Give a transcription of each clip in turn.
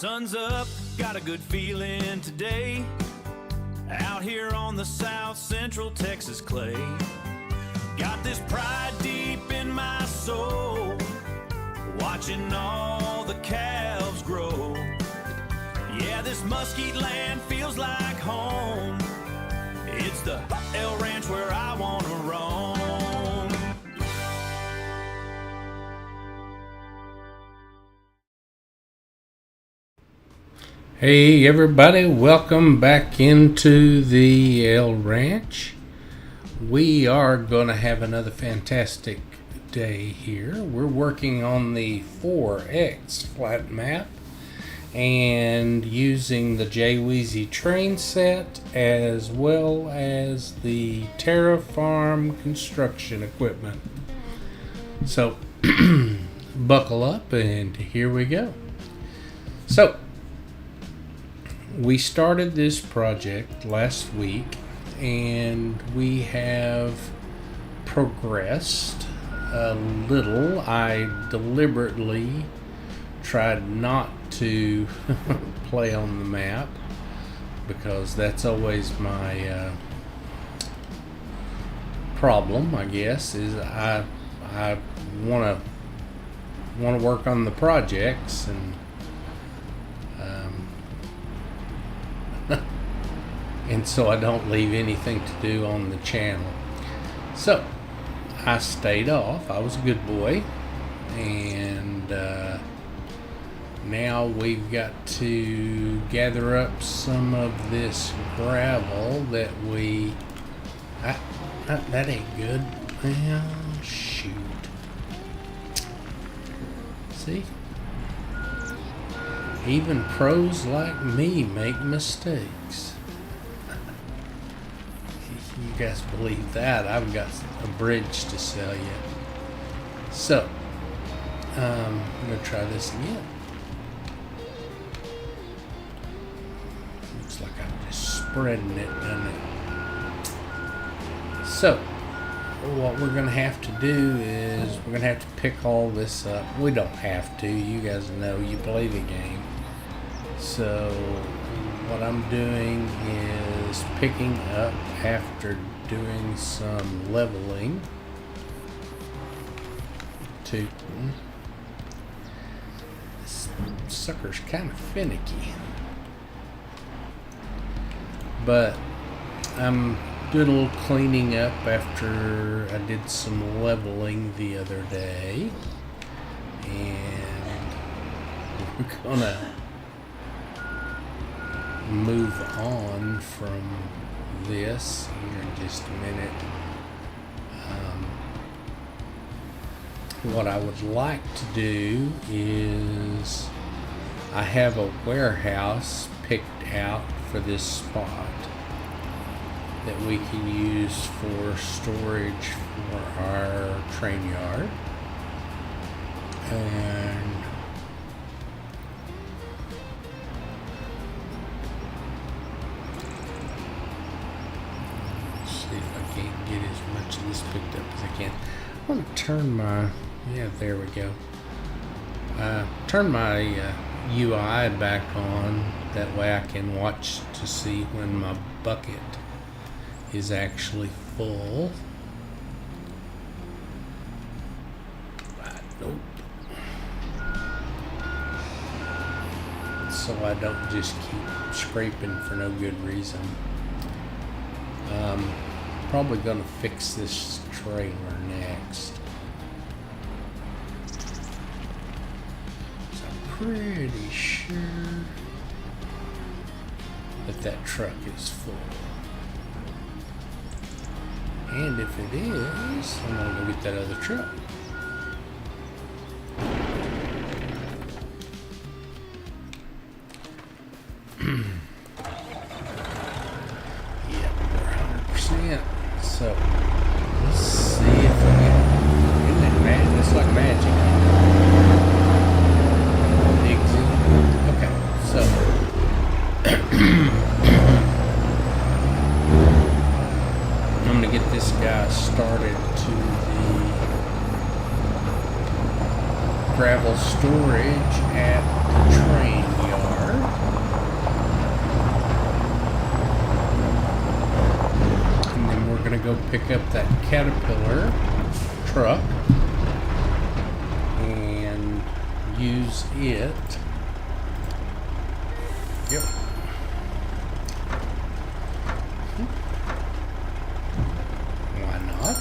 Sun's up, got a good feeling today. Out here on the South Central Texas clay. Got this pride deep in my soul, watching all the calves grow. Yeah, this Mesquite land feels like home. It's the El Ranch where I want to roam. Hey everybody, welcome back into the El Ranch. We are going to have another fantastic day here. We're working on the 4X flat map and using the jweezy train set as well as the terafarm construction equipment. So buckle up and here we go. So we started this project last week and we have progressed a little. I deliberately tried not to play on the map because that's always my problem, I guess, is I want to work on the projects and so I don't leave anything to do on the channel. So I stayed off. I was a good boy, and now we've got to gather up some of this gravel that we that ain't good. Well, shoot. See, even pros like me make mistakes. You guys believe that? I've got a bridge to sell you. So, I'm going to try this again. Looks like I'm just spreading it, doesn't it? So, what we're going to have to do is we're going to have to pick all this up. We don't have to. You guys know you play the game. So, what I'm doing is picking up after doing some leveling. This sucker's kind of finicky, but I'm doing a little cleaning up after I did some leveling the other day, and we're gonna move on from this here in just a minute. What I would like to do is I have a warehouse picked out for this spot that we can use for storage for our train yard, and see if I can't get as much of this picked up as I can. I want to turn my, there we go. Turn my UI back on. That way I can watch to see when my bucket is actually full. Nope. So I don't just keep scraping for no good reason. Probably gonna fix this trailer next. So I'm pretty sure that truck is full. And if it is, I'm gonna go get that other truck. Yep, we're 100%. So let's see if we can. Isn't it magic? It's like magic. Okay, so I'm gonna get this guy started to the gravel storage at the train yard. pick up that Caterpillar truck and use it. Yep. Why not?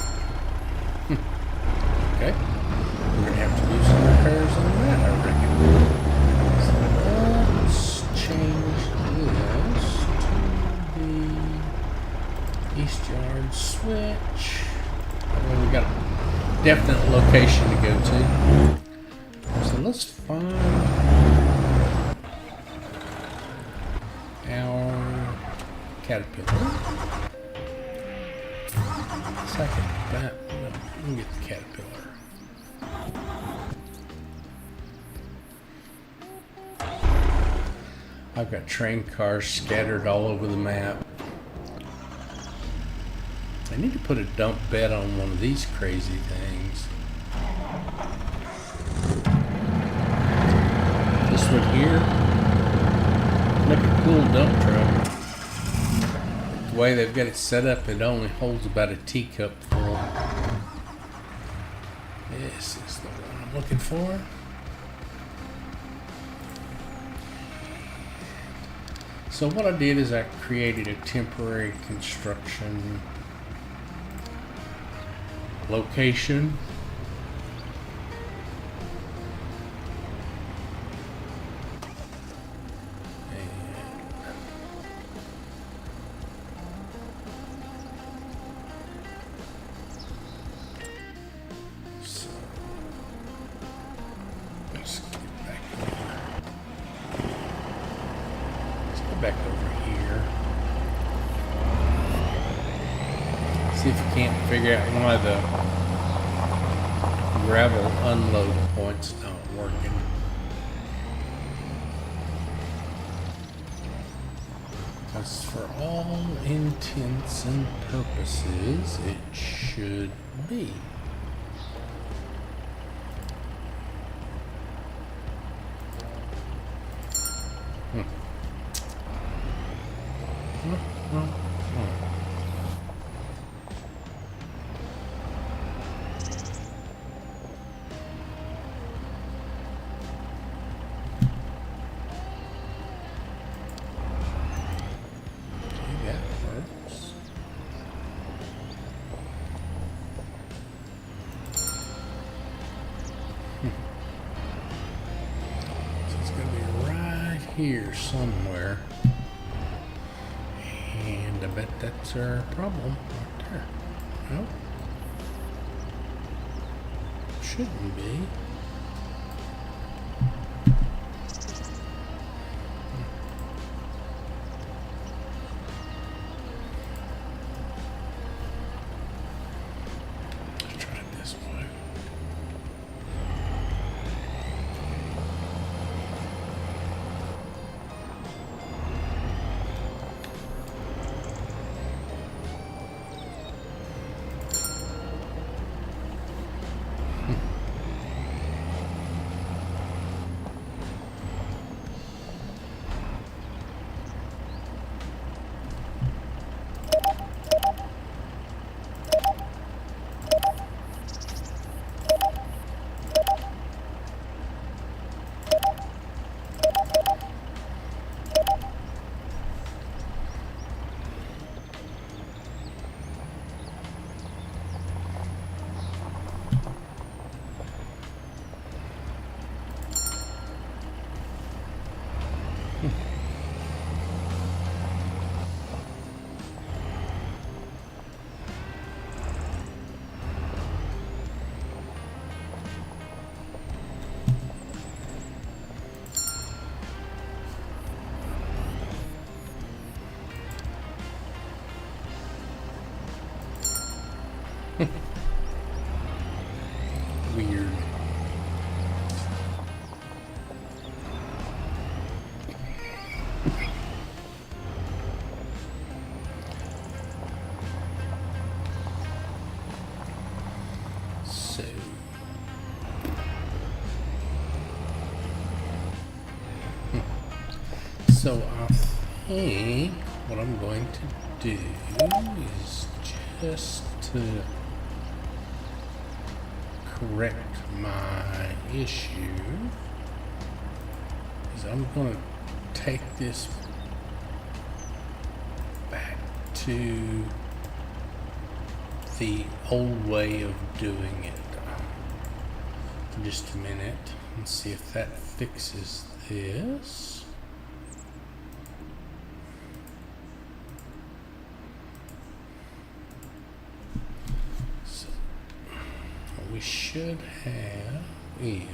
Okay. We're going to have to do some repairs on that, I reckon. So let's change this to the east yard switch. Well, we got a definite location to go to. So let's find our Caterpillar. Second, that, no, we can get the Caterpillar. I've got train cars scattered all over the map. I need to put a dump bed on one of these crazy things. This one here, like a cool dump truck. The way they've got it set up, it only holds about a teacup full. This is the one I'm looking for. So what I did is I created a temporary construction location. Back over here. See if you can't figure out why the gravel unload point's not working. Because for all intents and purposes, it should be. Here somewhere, and I bet that's our problem right there. Nope, shouldn't be. Let's try it this way. Weird. So I think what I'm going to do is just just to correct my issue is I'm going to take this back to the old way of doing it for just a minute and see if that fixes this. So what we should have is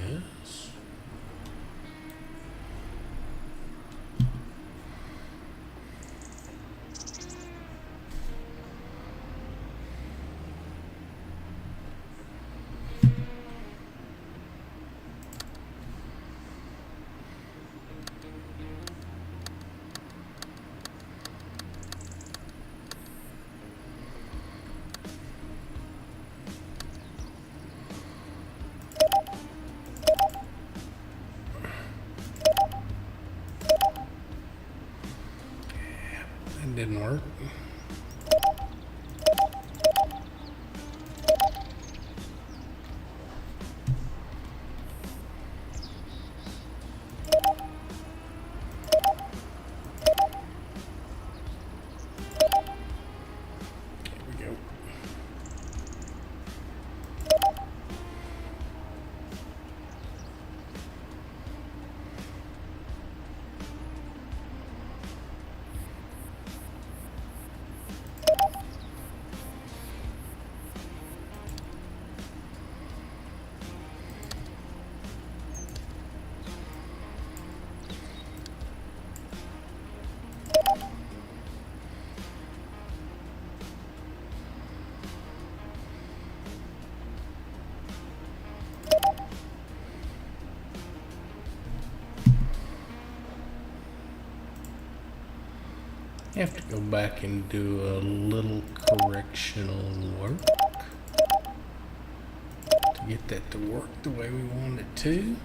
didn't work. There we go. You have to go back and do a little correctional work to get that to work the way we want it to.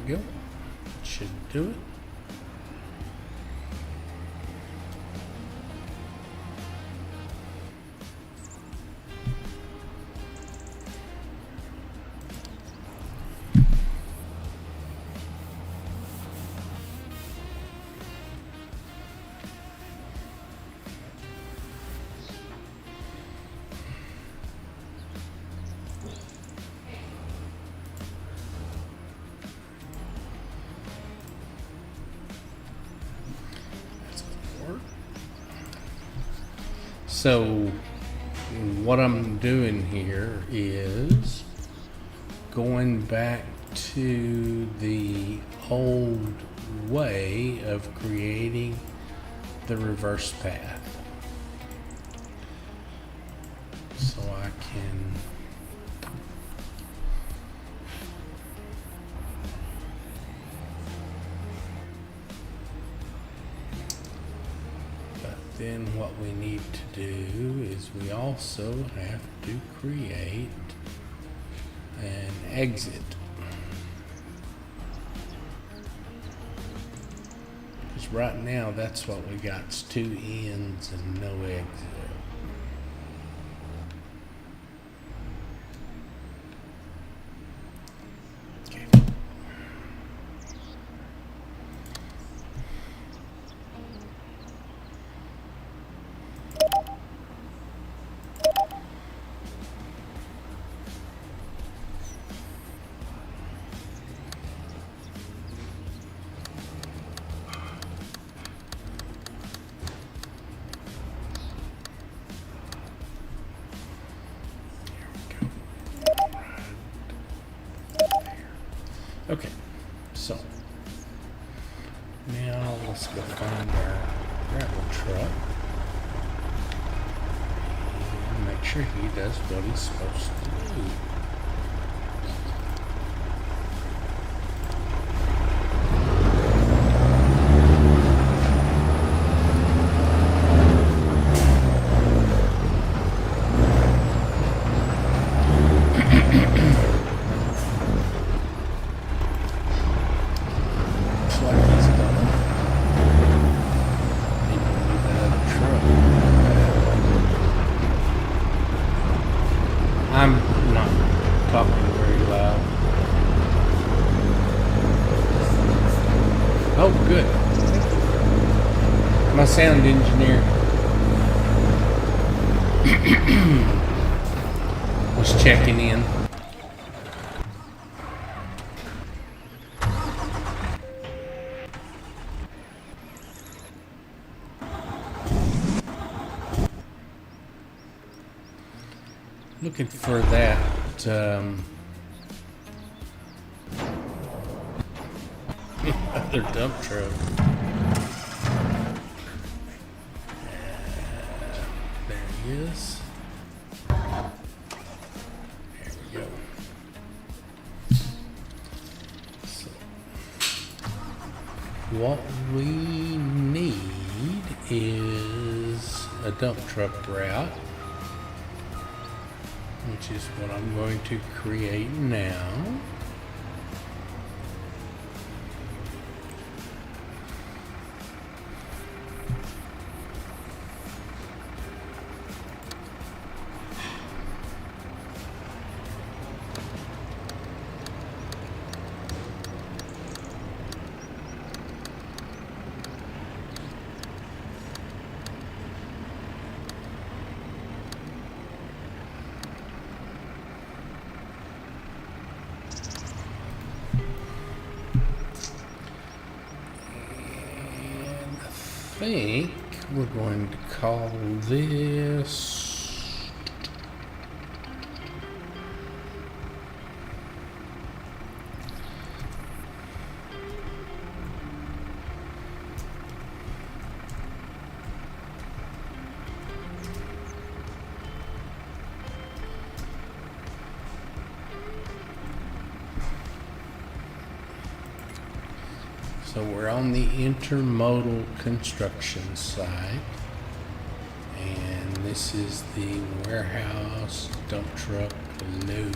Go. Should do it. So what I'm doing here is going back to the old way of creating the reverse path. So I can then what we need to do is we also have to create an exit. Because right now that's what we got, it's two ends and no exit. Okay, so now let's go find our gravel truck and make sure he does what he's supposed to do. sound engineer was checking in. Looking for that other dump truck. There he is. There we go. So, what we need is a dump truck route, which is what I'm going to create now. I think we're going to call this so we're on the intermodal construction site, and this is the warehouse dump truck load.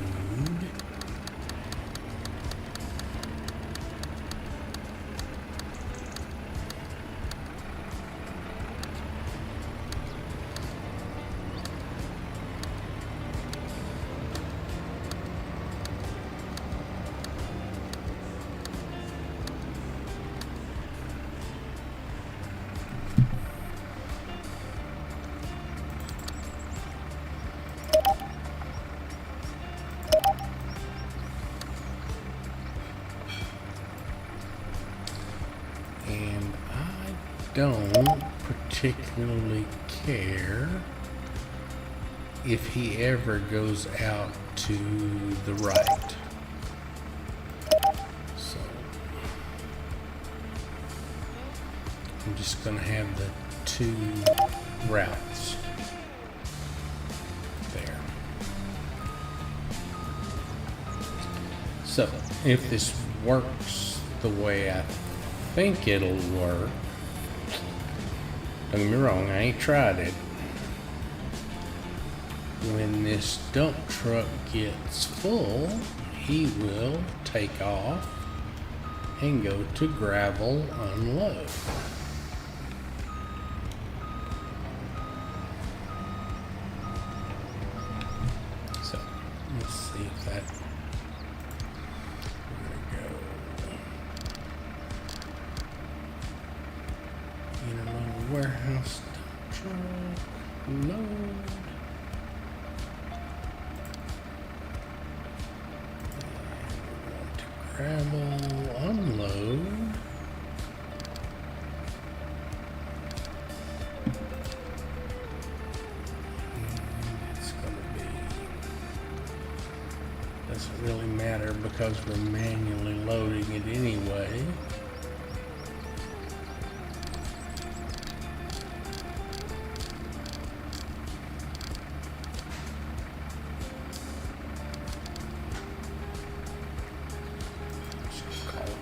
And I don't particularly care if he ever goes out to the right. So I'm just going to have the two routes there. So if this works the way I think it'll work, don't get me wrong, I ain't tried it. When this dump truck gets full, he will take off and go to gravel unload. So let's see if that. Warehouse truck load. Gravel unload. It's gonna be, doesn't really matter because we're manually loading it anyway.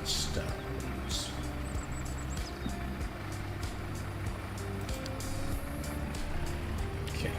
Stones. Okay.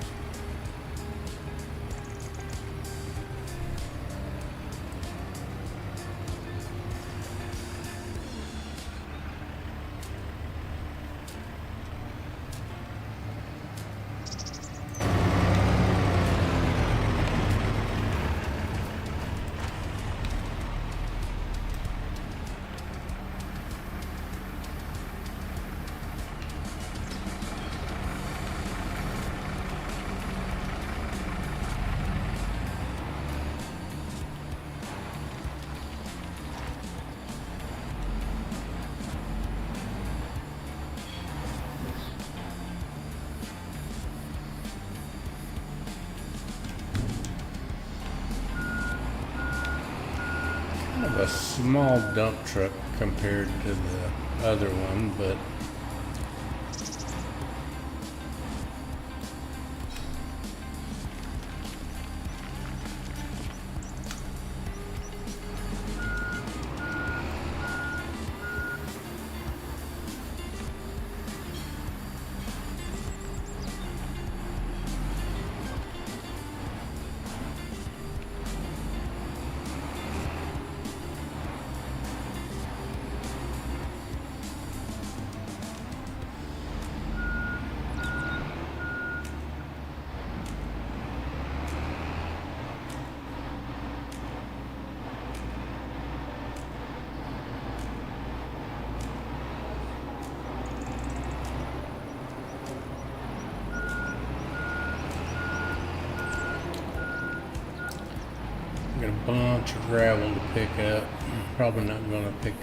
a small dump truck compared to the other one, but got a bunch of gravel to pick up. Probably not going to pick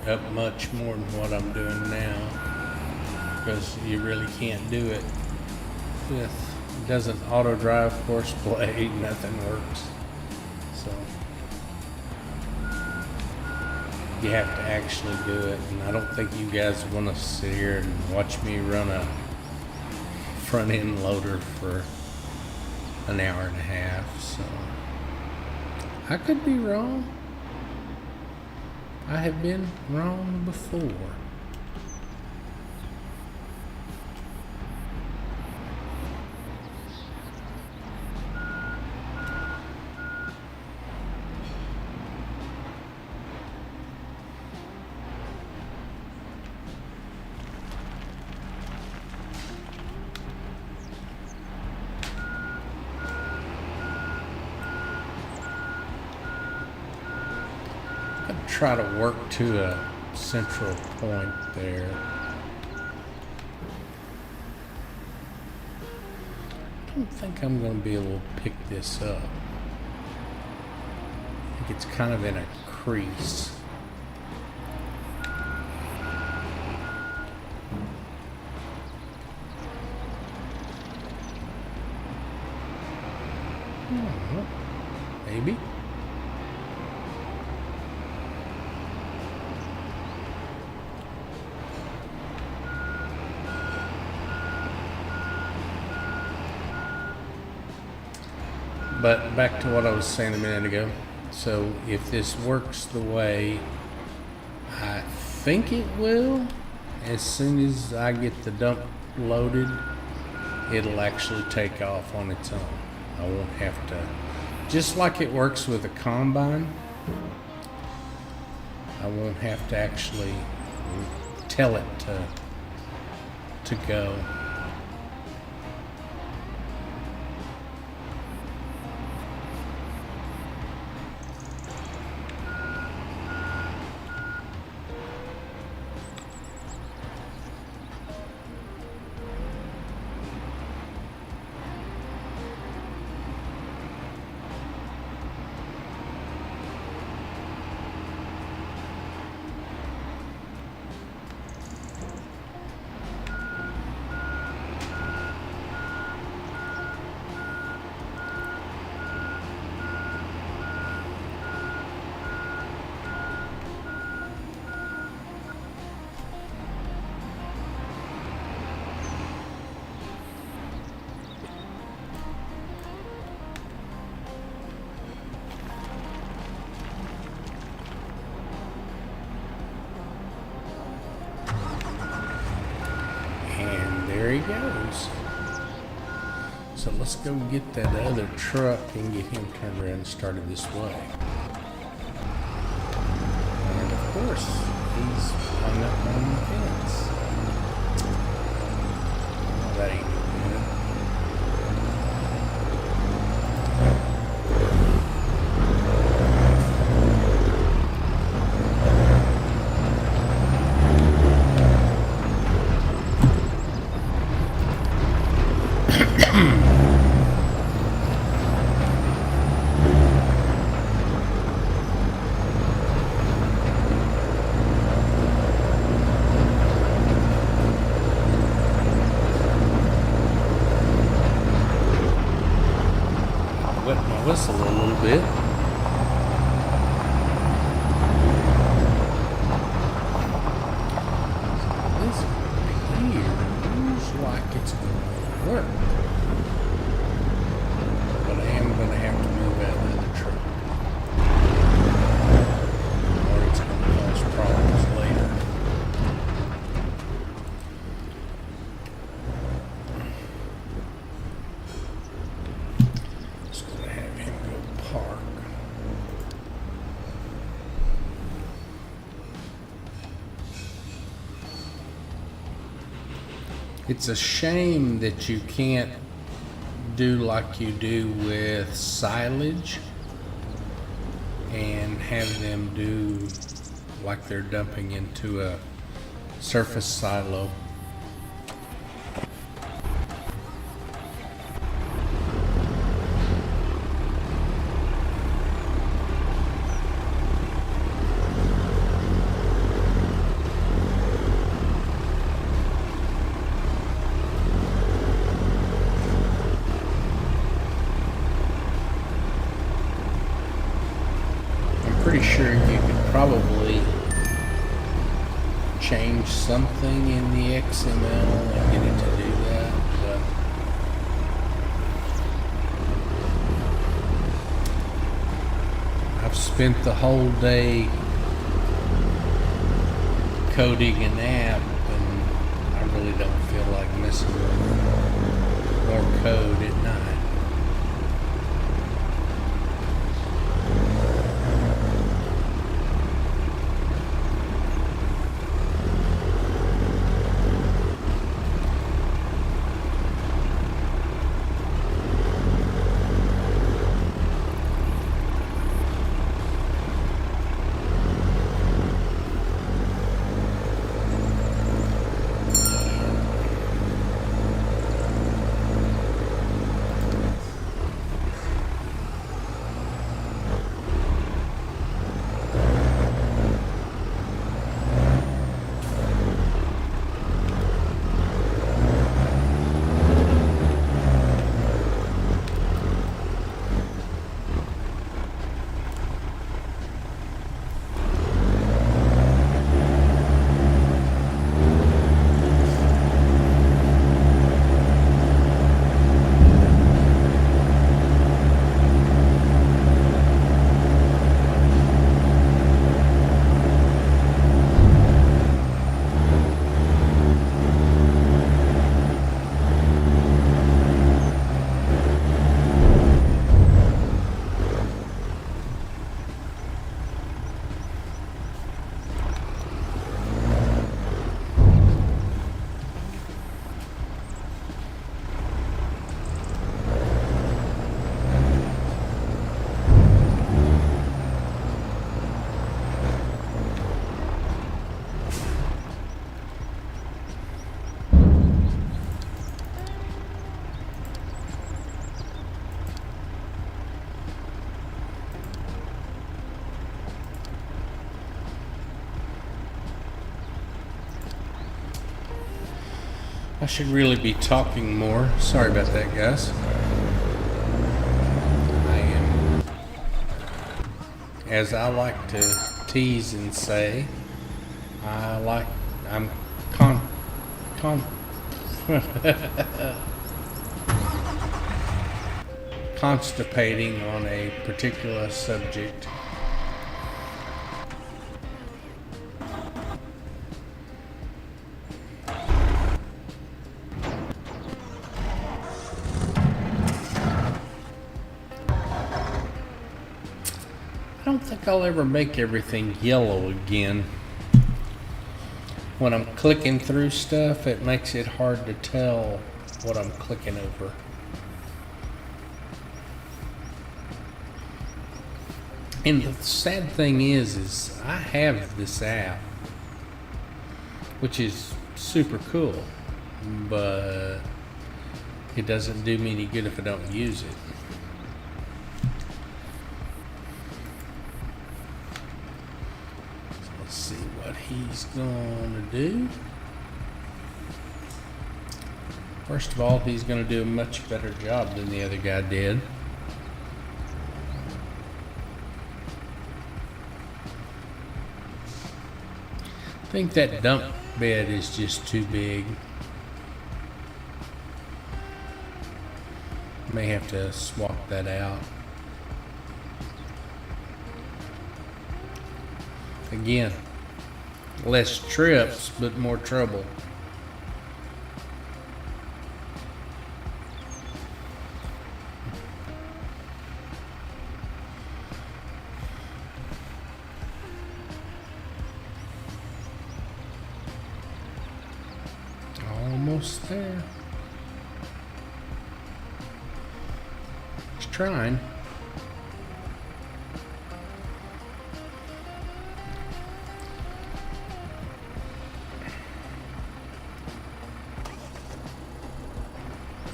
up much more than what I'm doing now, because you really can't do it with, it doesn't auto drive course play, nothing works. So you have to actually do it, and I don't think you guys want to sit here and watch me run a front end loader for an hour and a half. So I could be wrong. I have been wrong before. Try to work to a central point there. I don't think I'm going to be able to pick this up. I think it's kind of in a crease. Maybe. But back to what I was saying a minute ago. So if this works the way I think it will, as soon as I get the dump loaded, it'll actually take off on its own. I won't have to, just like it works with a combine, I won't have to actually tell it to go. There he goes. So let's go get that other truck and get him turned around and started this way. And of course, he's hung up on the fence. Oh, that ain't good. Wet my whistle a little bit. work. But I am going to have to move out of the truck, or it's going to cause problems later. Just going to have him go park. It's a shame that you can't do like you do with silage and have them do like they're dumping into a surface silo. Pretty sure you could probably change something in the XML and get it to do that, but I've spent the whole day coding an app and I really don't feel like messing with more code at night. I should really be talking more. Sorry about that, guys. I am, as I like to tease and say, I'm constipating on a particular subject. I don't think I'll ever make everything yellow again. When I'm clicking through stuff, it makes it hard to tell what I'm clicking over. And the sad thing is I have this app, which is super cool, but it doesn't do me any good if I don't use it. Let's see what he's gonna do. First of all, he's gonna do a much better job than the other guy did. I think that dump bed is just too big. May have to swap that out. Again, less trips, but more trouble. Almost there. Just trying.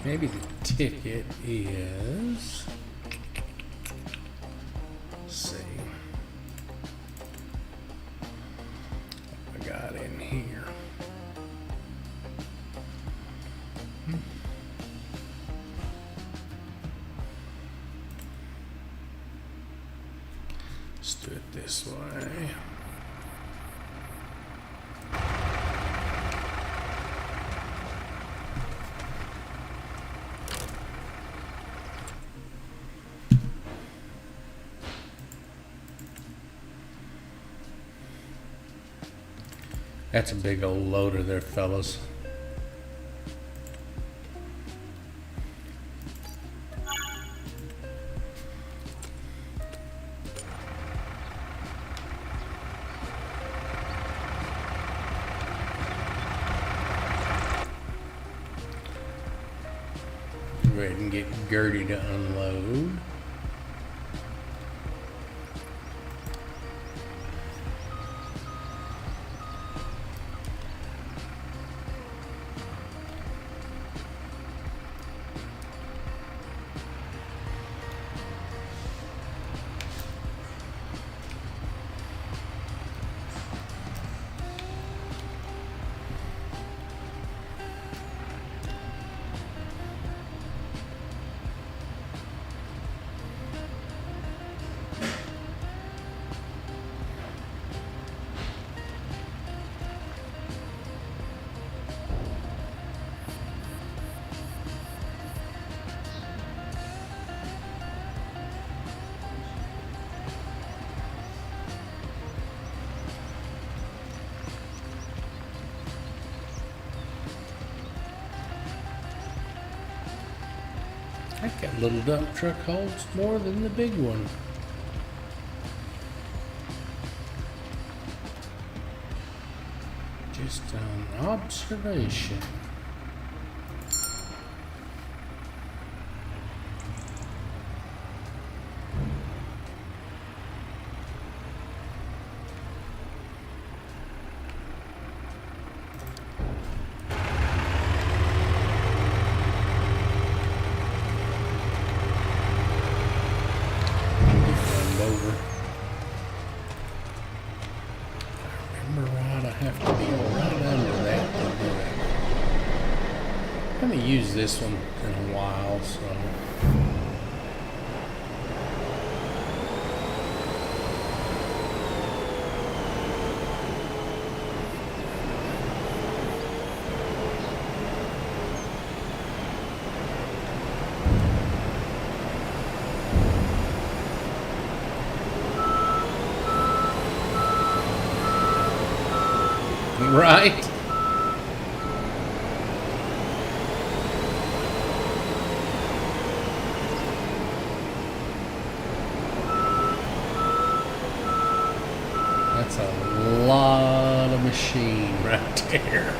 Maybe the ticket is. Let's see. What I got in here. Let's do it this way. That's a big old loader there, fellas. Go ahead and get Gertie to unload. That little dump truck holds more than the big one. Just an observation. Use this one in a while, so right. That's a lot of machine right there.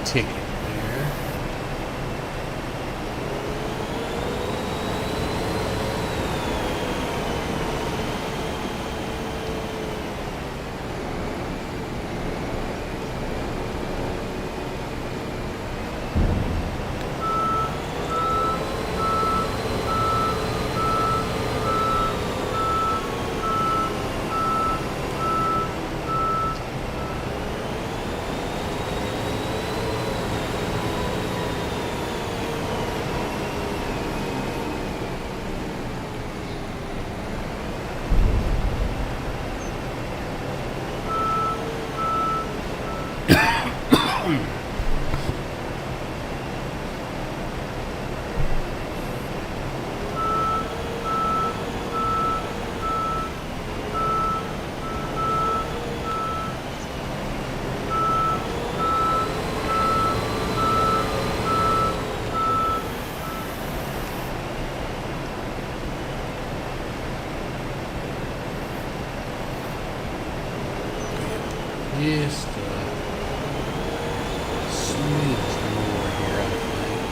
Ticket there. just a smidge more here, I think.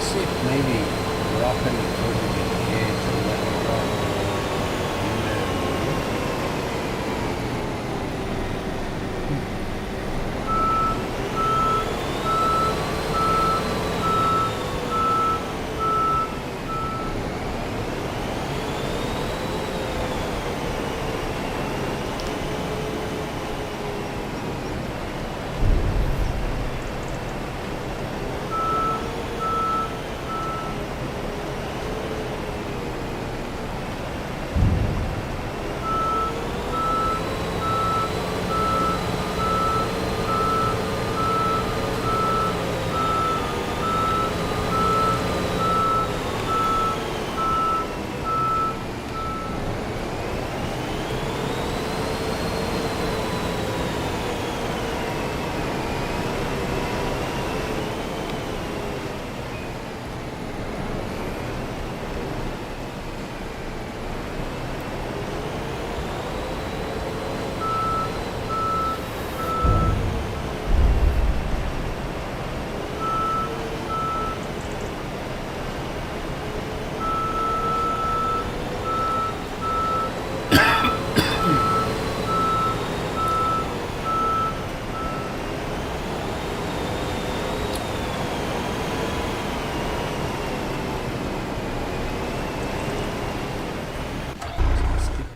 See if maybe dropping it over the edge and letting it drop.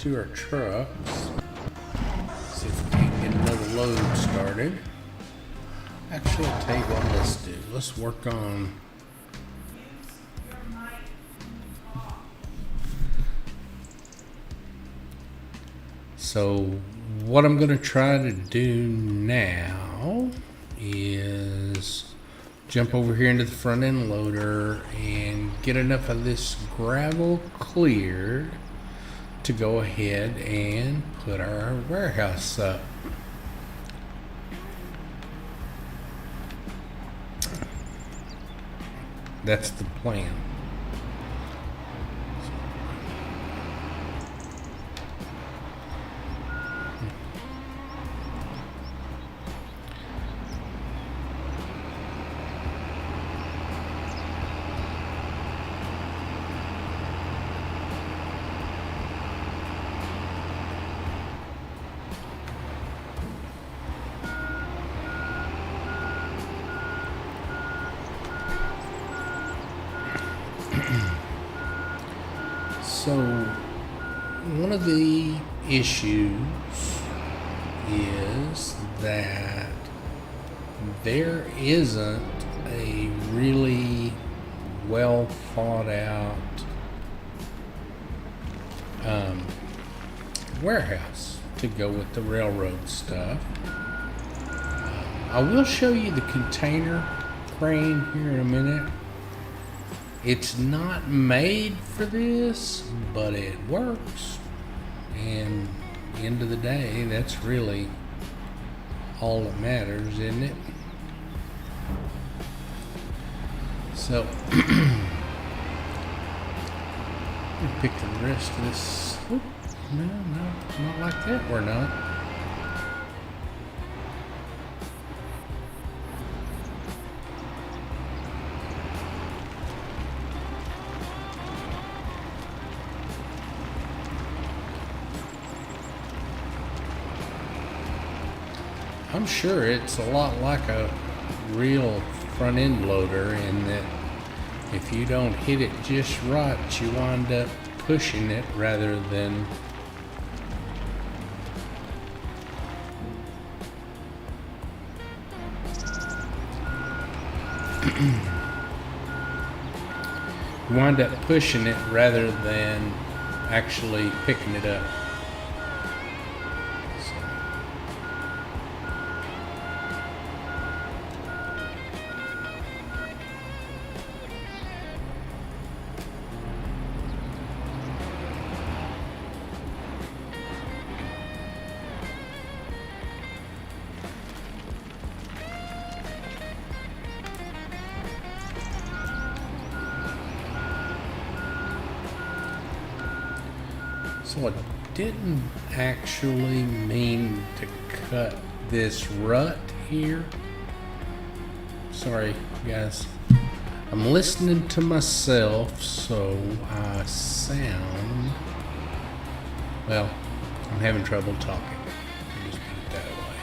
To our trucks. See if we can get another load started. Actually, I'll tell you what let's do. Let's work on so what I'm going to try to do now is jump over here into the front end loader and get enough of this gravel cleared to go ahead and put our warehouse up. That's the plan. So, one of the issues is that there isn't a really well thought out warehouse to go with the railroad stuff. I will show you the container crane here in a minute. It's not made for this, but it works. And at the end of the day, that's really all that matters, isn't it? So, pick the rest of this. Oop, no, not like that. We're not. I'm sure it's a lot like a real front end loader in that if you don't hit it just right, you wind up pushing it rather than You wind up pushing it rather than actually picking it up. So I didn't actually mean to cut this rut here. Sorry, guys. I'm listening to myself, so I sound... Well, I'm having trouble talking. I'll just put it that way.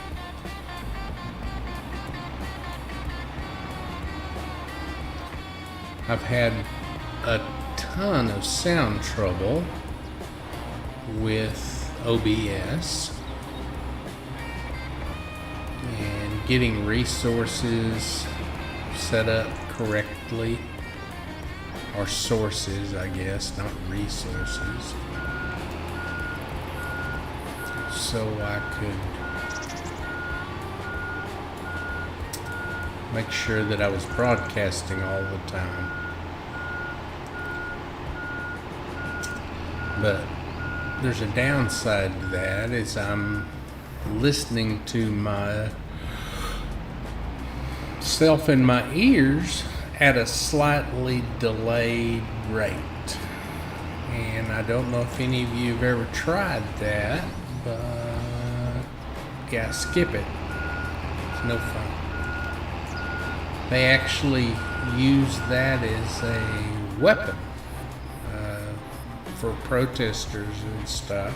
I've had a ton of sound trouble with OBS and getting resources set up correctly, or sources, I guess, not resources, so I could make sure that I was broadcasting all the time. But there's a downside to that, is I'm listening to myself in my ears at a slightly delayed rate. And I don't know if any of you have ever tried that, but yeah, skip it. It's no fun. They actually use that as a weapon for protesters and stuff.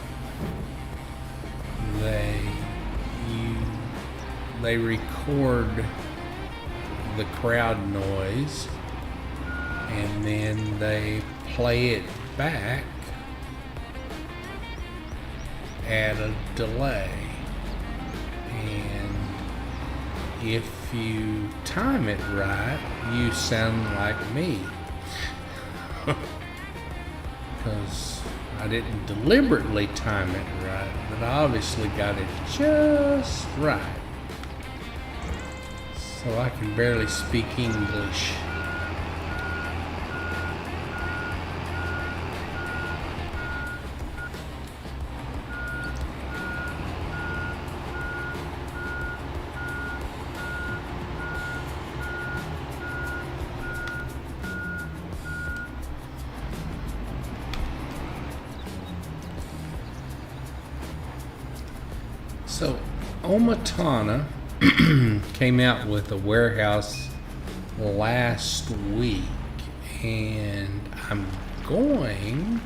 They record the crowd noise and then they play it back at a delay, and if you time it right, you sound like me. Because I didn't deliberately time it right, but I obviously got it just right. So I can barely speak English. So, Omatana came out with a warehouse last week, and I'm going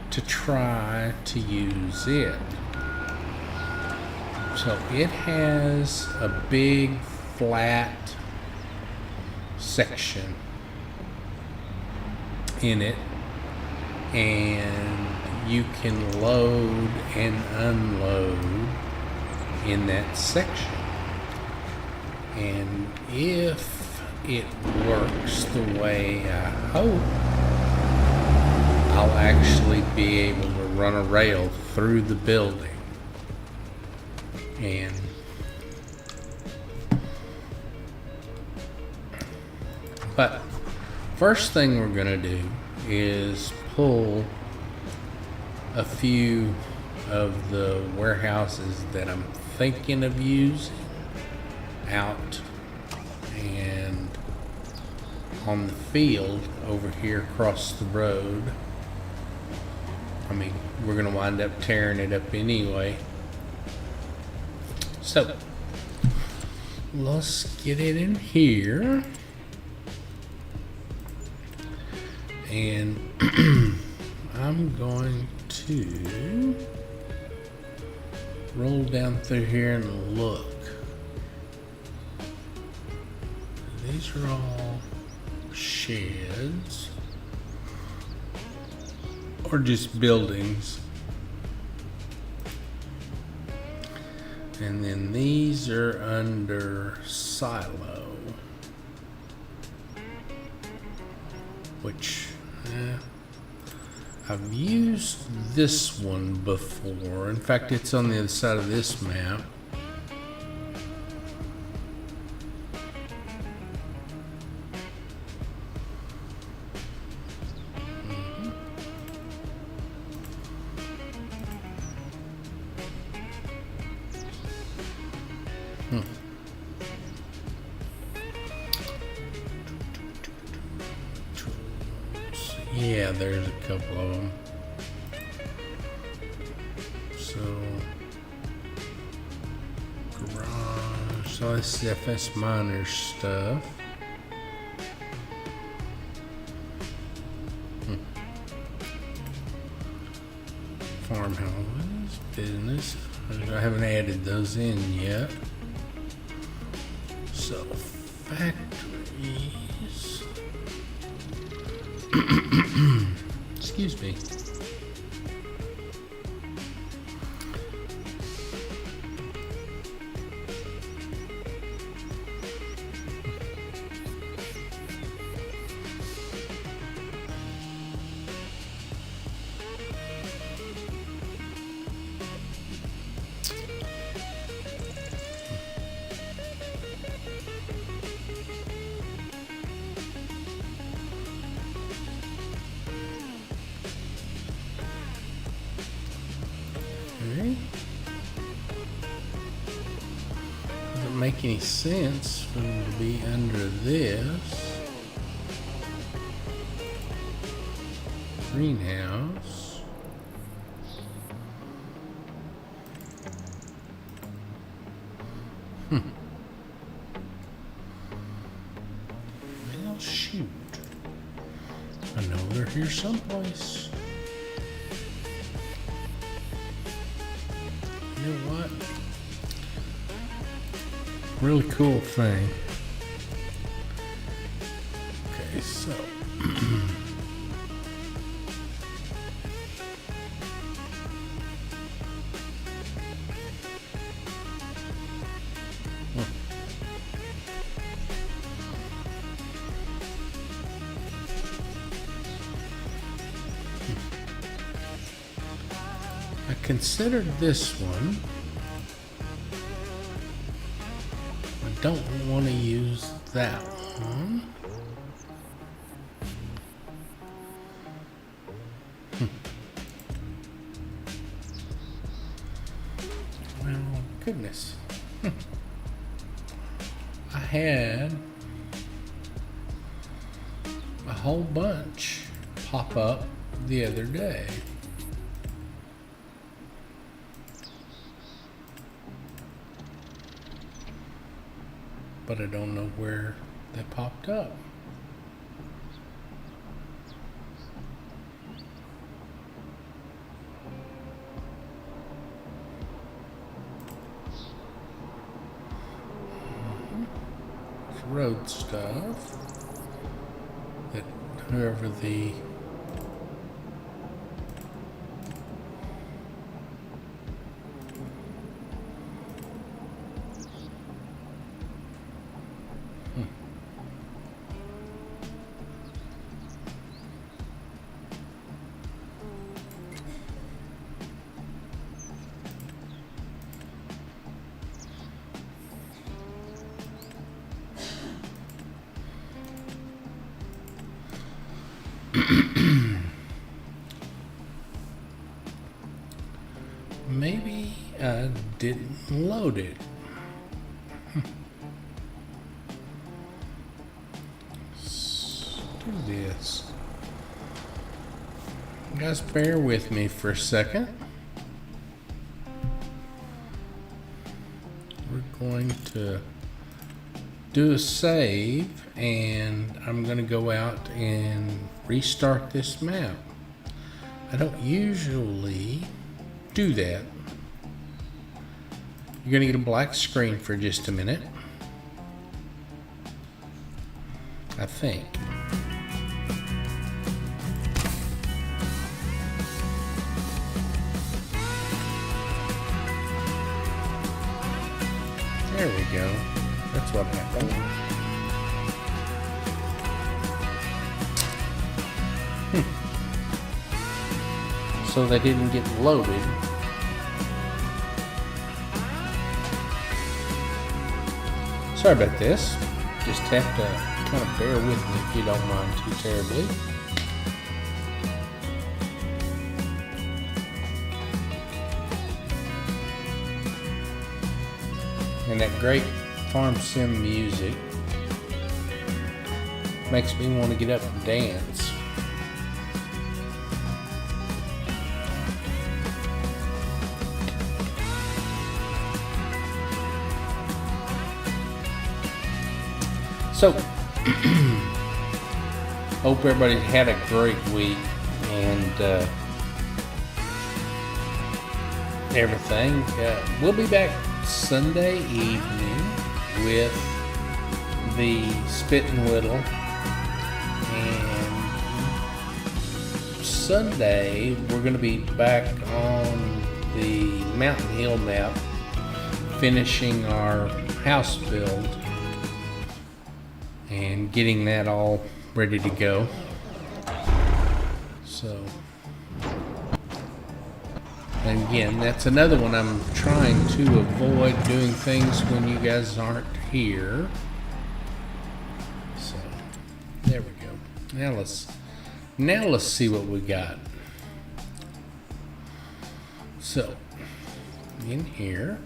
to try to use it. So it has a big flat section in it, and you can load and unload in that section. And if it works the way I hope, I'll actually be able to run a rail through the building. And but first thing we're gonna do is pull a few of the warehouses that I'm thinking of using out and on the field over here across the road. I mean, we're gonna wind up tearing it up anyway. So let's get it in here. And I'm going to roll down through here and look. These are all sheds or just buildings. And then these are under silo. which I've used this one before. In fact, it's on the other side of this map. Yeah, there's a couple of them. So, garage. So this is FS Miner stuff. Farmhouses, business. I haven't added those in yet. So, factories. Excuse me. Okay. Doesn't make any sense for them to be under this. Greenhouse. Well, shoot. I know they're here someplace. You know what? Really cool thing. Okay, so. I considered this one. I don't want to use that one. Oh, goodness. I had a whole bunch pop up the other day. But I don't know where they popped up. It's road stuff that whoever the maybe I didn't load it. Let's do this. Guys, bear with me for a second. We're going to do a save, and I'm going to go out and restart this map. I don't usually do that. You're going to get a black screen for just a minute, I think. There we go. That's what happened. so they didn't get loaded. Sorry about this. Just have to kind of bear with me if you don't mind too terribly. And that great farm sim music makes me want to get up and dance. So, hope everybody had a great week and everything. We'll be back Sunday evening with the Spit and Whittle, and Sunday we're going to be back on the Mountain Hill map, finishing our house build and getting that all ready to go. So, and again, that's another one I'm trying to avoid doing things when you guys aren't here. So, there we go. Now let's see what we got. So, in here,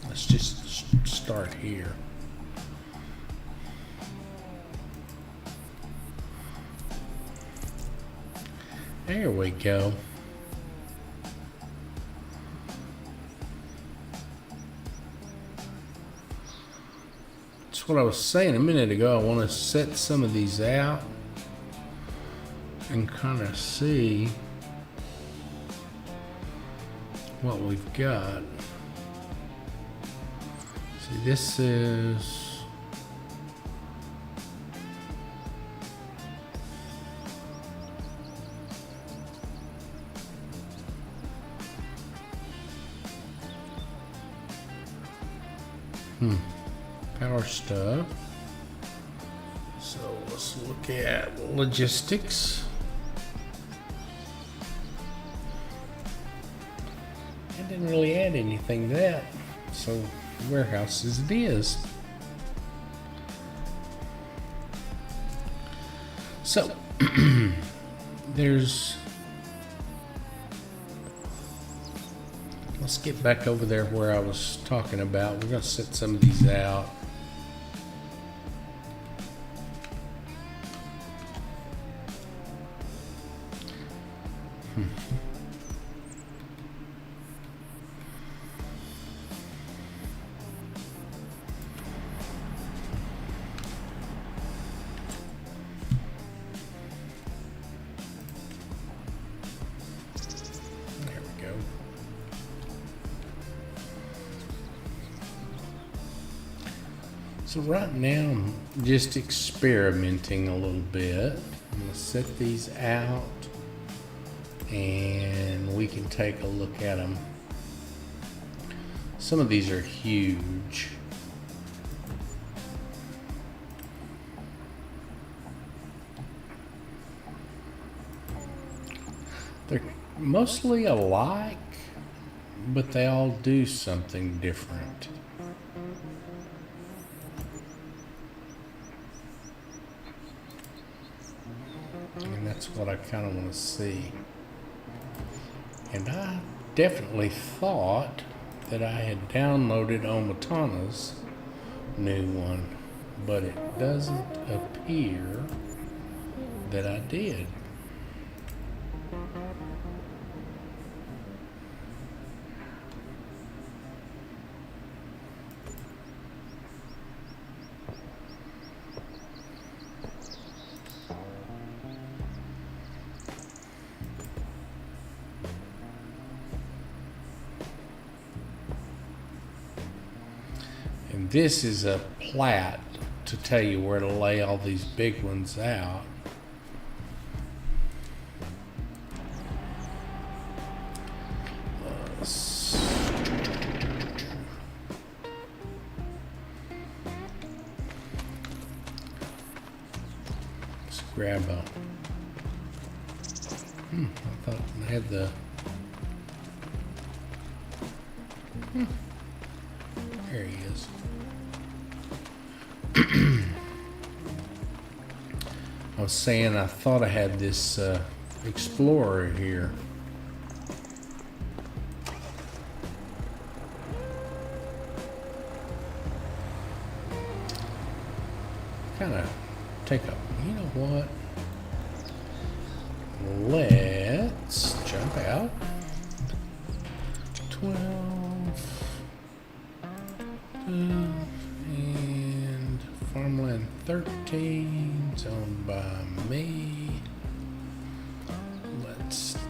let's just start here. There we go. That's what I was saying a minute ago. I want to set some of these out and kind of see what we've got. See, this is power stuff. So let's look at logistics. I didn't really add anything to that. So warehouse as it is. So let's get back over there where I was talking about. We're going to set some of these out. So right now I'm just experimenting a little bit. I'm going to set these out and we can take a look at them. Some of these are huge. They're mostly alike, but they all do something different. And that's what I kind of want to see. And I definitely thought that I had downloaded Omatana's new one, but it doesn't appear that I did. And this is a plat to tell you where to lay all these big ones out. Let's grab I thought I had the... There he is. I was saying I thought I had this Explorer here. Kind of take a, you know what? Let's jump out. 12. And farmland 13 is owned by me. Let's do.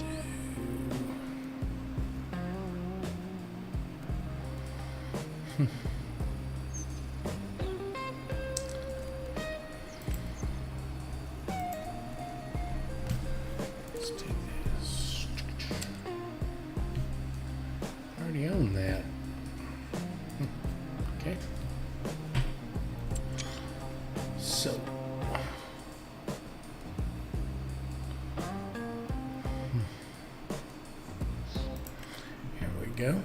Let's do this. I already own that. Okay. So. Here we go.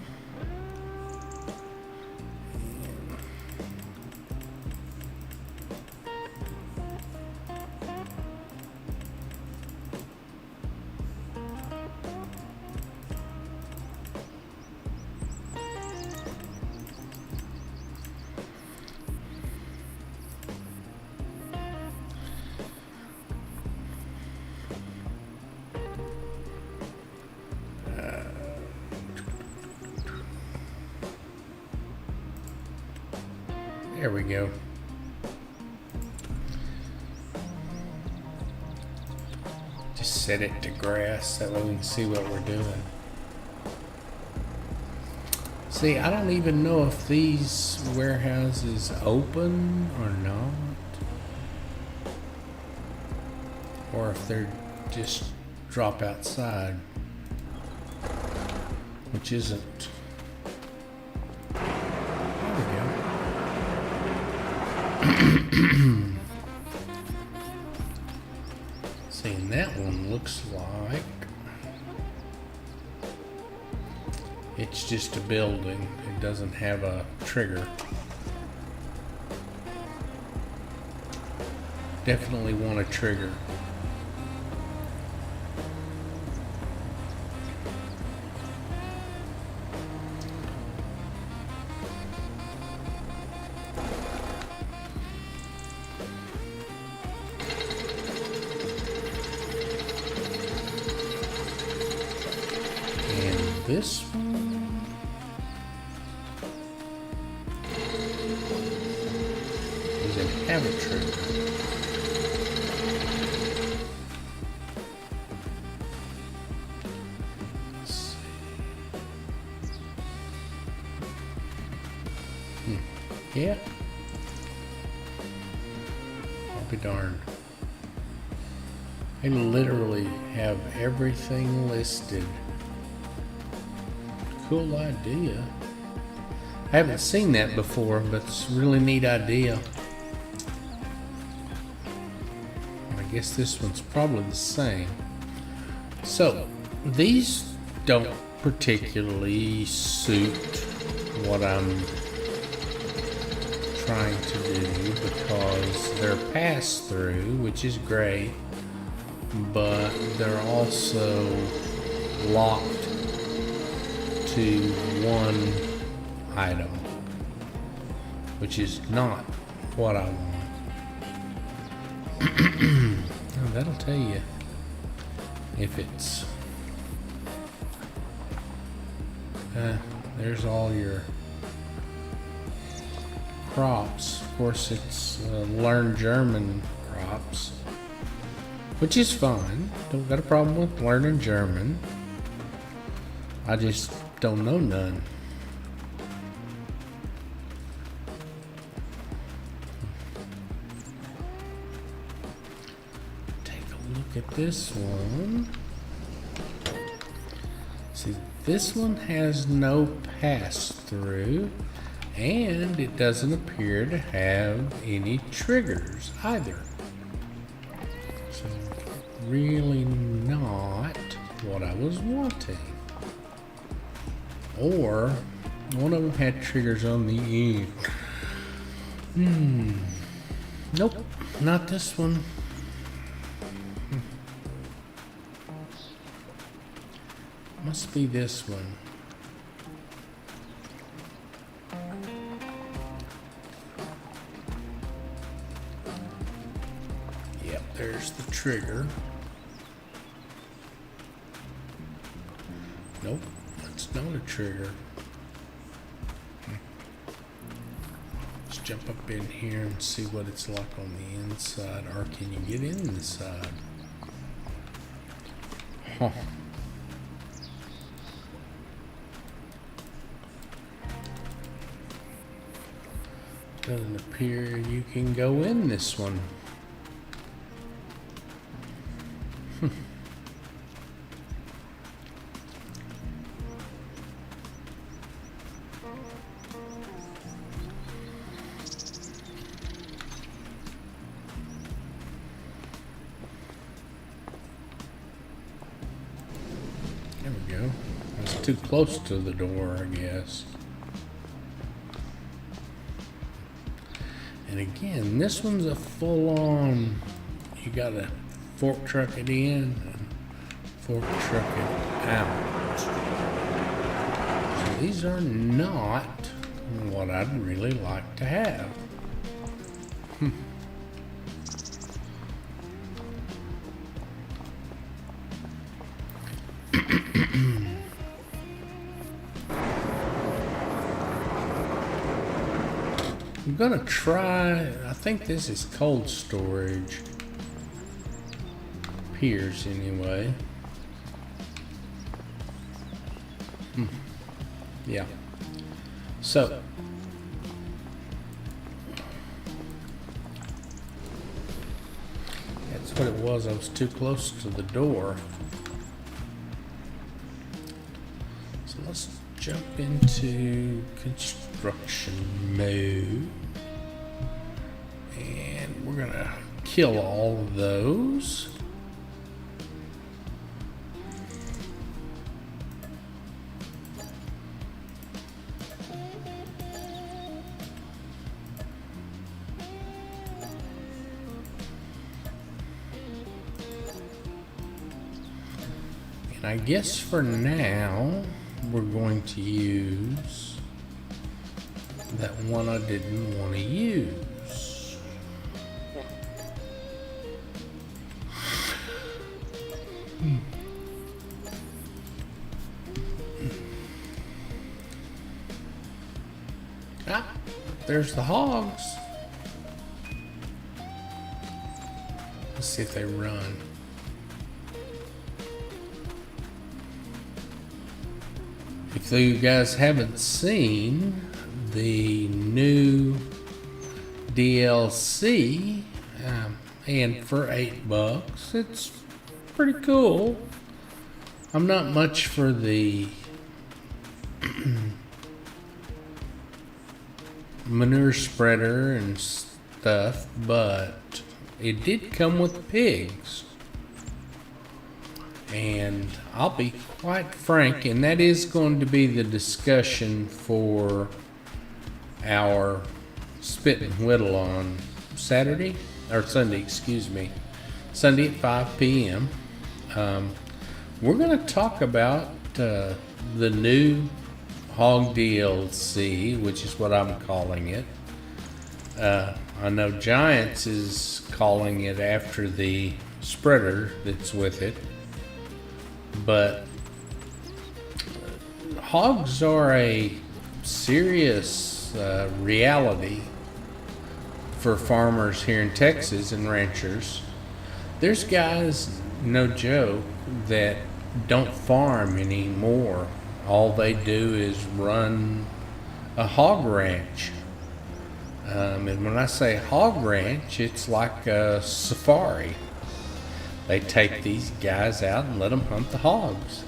There we go. Just set it to grass, that way we can see what we're doing. See, I don't even know if these warehouses open or not. Or if they're just drop outside. Which isn't. There we go. See, and that one looks like it's just a building. It doesn't have a trigger. Definitely want a trigger. This one doesn't have a trigger. Let's see. Yeah. I'll be darned. They literally have everything listed. Cool idea. I haven't seen that before, but it's a really neat idea. I guess this one's probably the same. So, these don't particularly suit what I'm trying to do because they're pass-through, which is great, but they're also locked to one item, which is not what I want. Oh, that'll tell you if it's there's all your crops. Of course, it's learn German crops, which is fine. Don't got a problem with learning German. I just don't know none. Take a look at this one. See, this one has no pass-through, and it doesn't appear to have any triggers either. So really not what I was wanting. Or one of them had triggers on the end. Nope, not this one. Must be this one. Yep, there's the trigger. Nope, that's not a trigger. Let's jump up in here and see what it's like on the inside. Or can you get inside? Huh. Doesn't appear you can go in this one. There we go. It's too close to the door, I guess. And again, this one's a full-on, you gotta fork truck it in and fork truck it out. So these are not what I'd really like to have. I'm gonna try, I think this is cold storage. Appears anyway. Yeah. So. That's what it was, I was too close to the door. So let's jump into construction mode. And we're gonna kill all of those. And I guess for now, we're going to use that one I didn't want to use. Ah, there's the hogs. Let's see if they run. If you guys haven't seen the new DLC, and for $8, it's pretty cool. I'm not much for the manure spreader and stuff, but it did come with pigs. And I'll be quite frank, and that is going to be the discussion for our spit and whittle on Saturday, or Sunday, excuse me. Sunday at 5 p.m. We're going to talk about the new Hog DLC, which is what I'm calling it. I know Giants is calling it after the spreader that's with it. But hogs are a serious reality for farmers here in Texas and ranchers. There's guys, no joke, that don't farm anymore. All they do is run a hog ranch. And when I say hog ranch, it's like a safari. They take these guys out and let them hunt the hogs.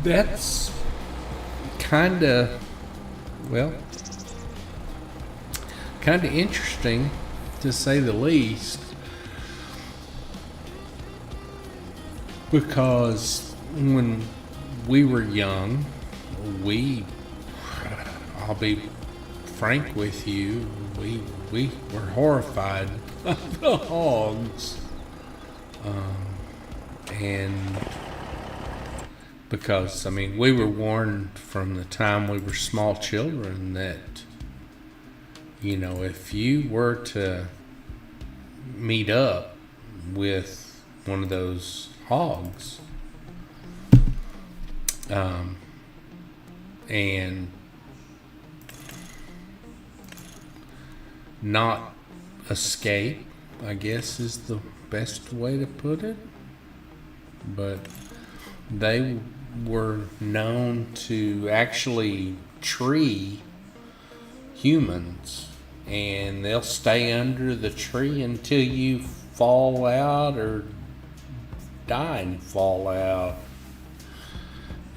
That's kind of, well, kind of interesting to say the least. Because when we were young, we, I'll be frank with you, we were horrified of the hogs. And because, I mean, we were warned from the time we were small children that, you know, if you were to meet up with one of those hogs, and not escape, I guess is the best way to put it, but they were known to actually tree humans, and they'll stay under the tree until you fall out or die and fall out.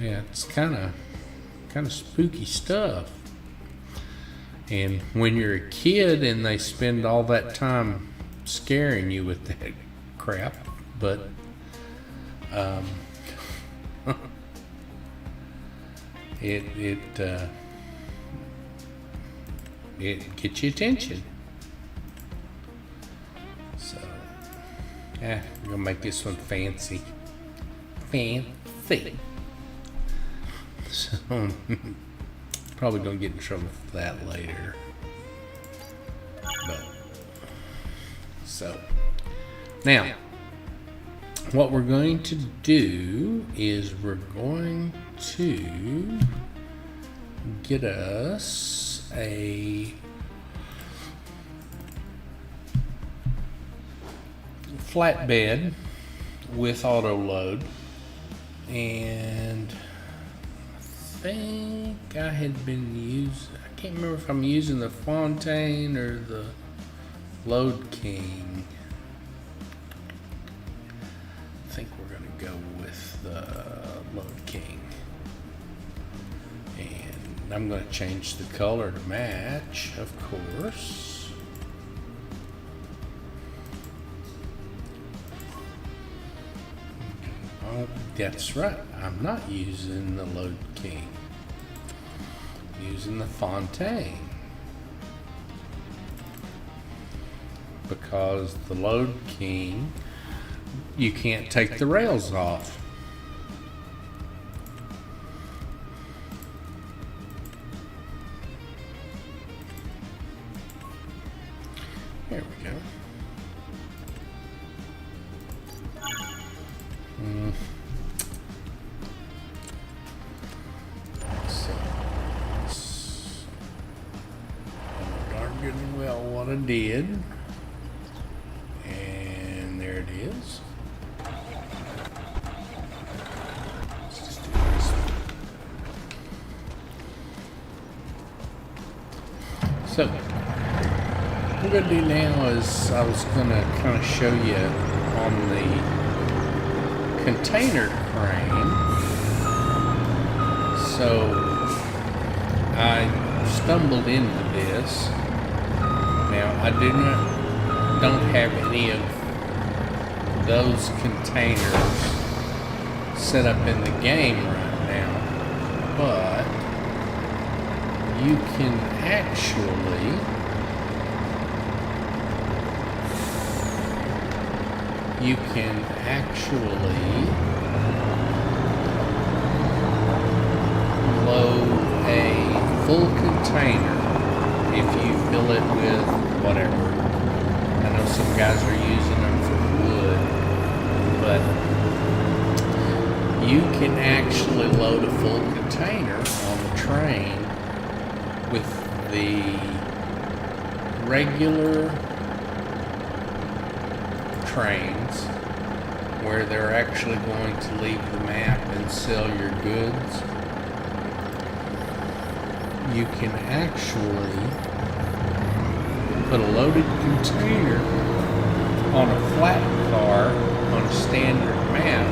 Yeah, it's kind of spooky stuff. And when you're a kid and they spend all that time scaring you with that crap, but it gets your attention. So, we're gonna make this one fancy. So, probably gonna get in trouble for that later. But, so, now, what we're going to do is we're going to get us a flatbed with auto load, and I think I had been using, I can't remember if I'm using the Fontaine or the Load King. I think we're going to go with the Load King. And I'm going to change the color to match, of course. Oh, that's right. I'm not using the Load King. I'm using the Fontaine. Because the Load King, you can't take the rails off. There we go. So, darn good and well what I did. And there it is. Let's just do this. So, what we're going to do now is I was going to kind of show you on the container crane. So I stumbled into this. Now I don't have any of those containers set up in the game right now, but you can actually load a full container if you fill it with whatever. I know some guys are using them for wood, but you can actually load a full container on the train with the regular trains where they're actually going to leave the map and sell your goods. You can actually put a loaded container on a flat car on a standard map,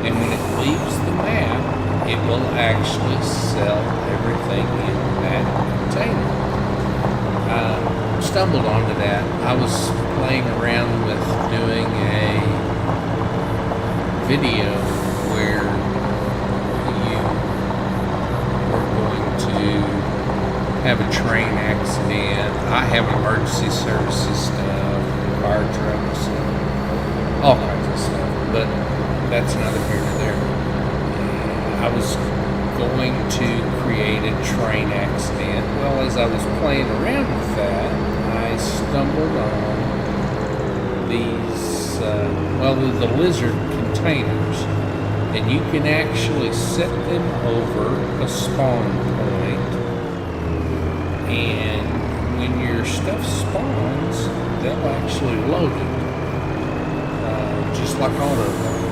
and when it leaves the map, it will actually sell everything in that container. Stumbled onto that. I was playing around with doing a video where you were going to have a train accident. I have emergency services stuff, fire trucks, all kinds of stuff, but that's neither here nor there. I was going to create a train accident. Well, as I was playing around with that, I stumbled on these, the lizard containers, and you can actually set them over a spawn point, and when your stuff spawns, they'll actually load it, just like auto load.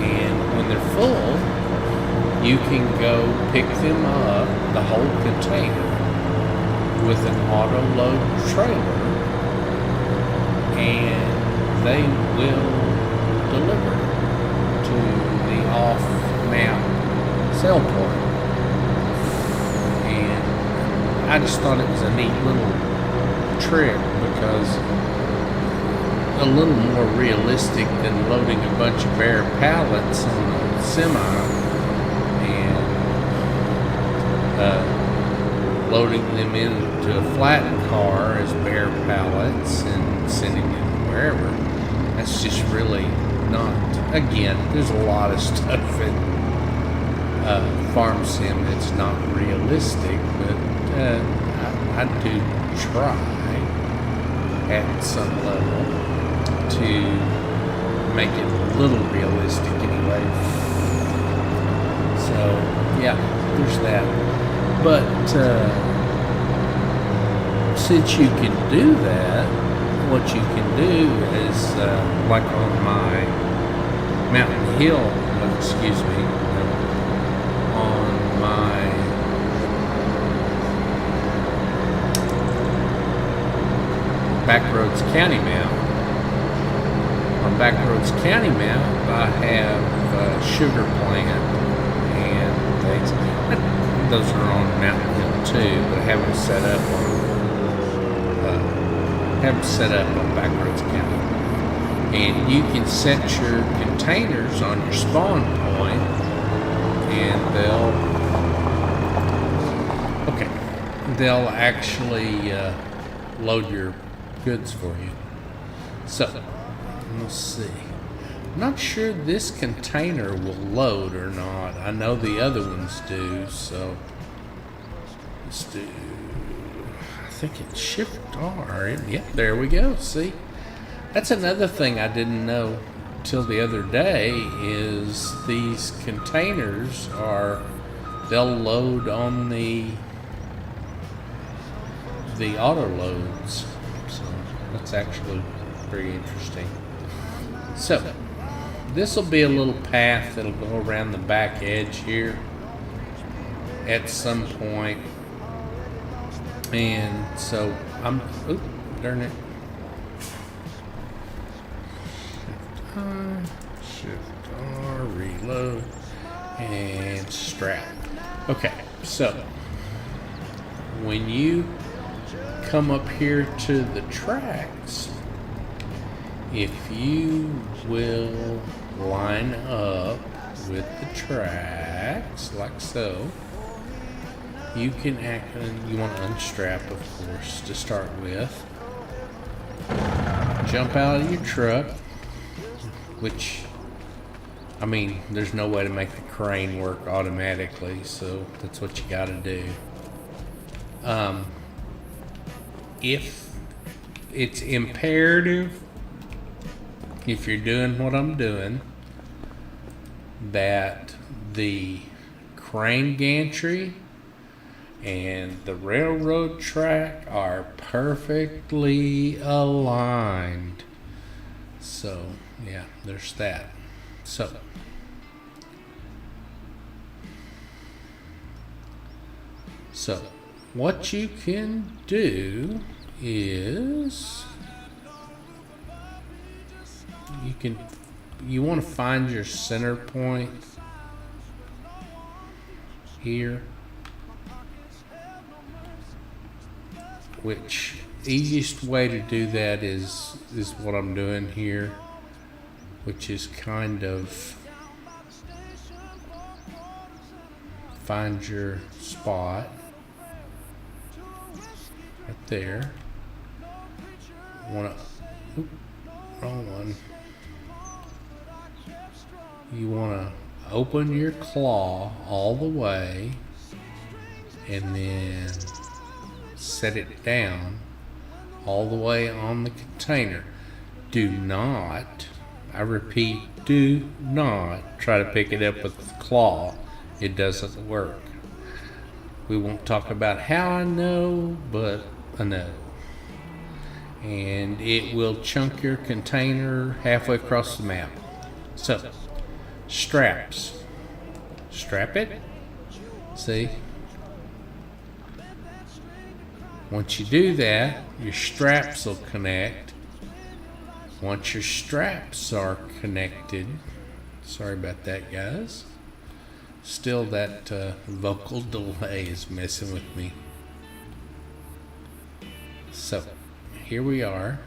And when they're full, you can go pick them up, the whole container, with an auto load trailer, and they will deliver to the off-map sale point. And I just thought it was a neat little trick, because a little more realistic than loading a bunch of bare pallets on a semi and loading them into a flattened car as bare pallets and sending them wherever. That's just really not. Again, there's a lot of stuff in Farm Sim that's not realistic, but I do try at some level to make it a little realistic anyway. So yeah, there's that. But since you can do that, what you can do is like on my Mountain Hill, on my Backroads County map. On Backroads County map, I have sugar plant and things. Those are on Mountain Hill too, but I haven't set up on Backroads County. And you can set your containers on your spawn point, and they'll actually load your goods for you. So let's see. I'm not sure this container will load or not. I know the other ones do, so let's do. I think it's Shift R. Yep, there we go. See, that's another thing I didn't know till the other day is these containers they'll load on the auto loads. So that's actually very interesting. So this will be a little path that'll go around the back edge here at some point. And so darn it. Shift R, reload, and strap. Okay, so when you come up here to the tracks, if you will line up with the tracks like so, you can you want to unstrap, of course, to start with. Jump out of your truck, which, I mean, there's no way to make the crane work automatically, so that's what you got to do. If it's imperative, if you're doing what I'm doing, that the crane gantry and the railroad track are perfectly aligned. So yeah, there's that. So what you can do is you want to find your center point here, which easiest way to do that is what I'm doing here. which is kind of find your spot right there. Wrong one. You want to open your claw all the way and then set it down all the way on the container. Do not, I repeat, do not try to pick it up with the claw. It doesn't work. We won't talk about how I know, but I know. And it will chunk your container halfway across the map. So, straps. Strap it. See? Once you do that, your straps will connect. Once your straps are connected, sorry about that, guys. Still, that vocal delay is messing with me. So, here we are.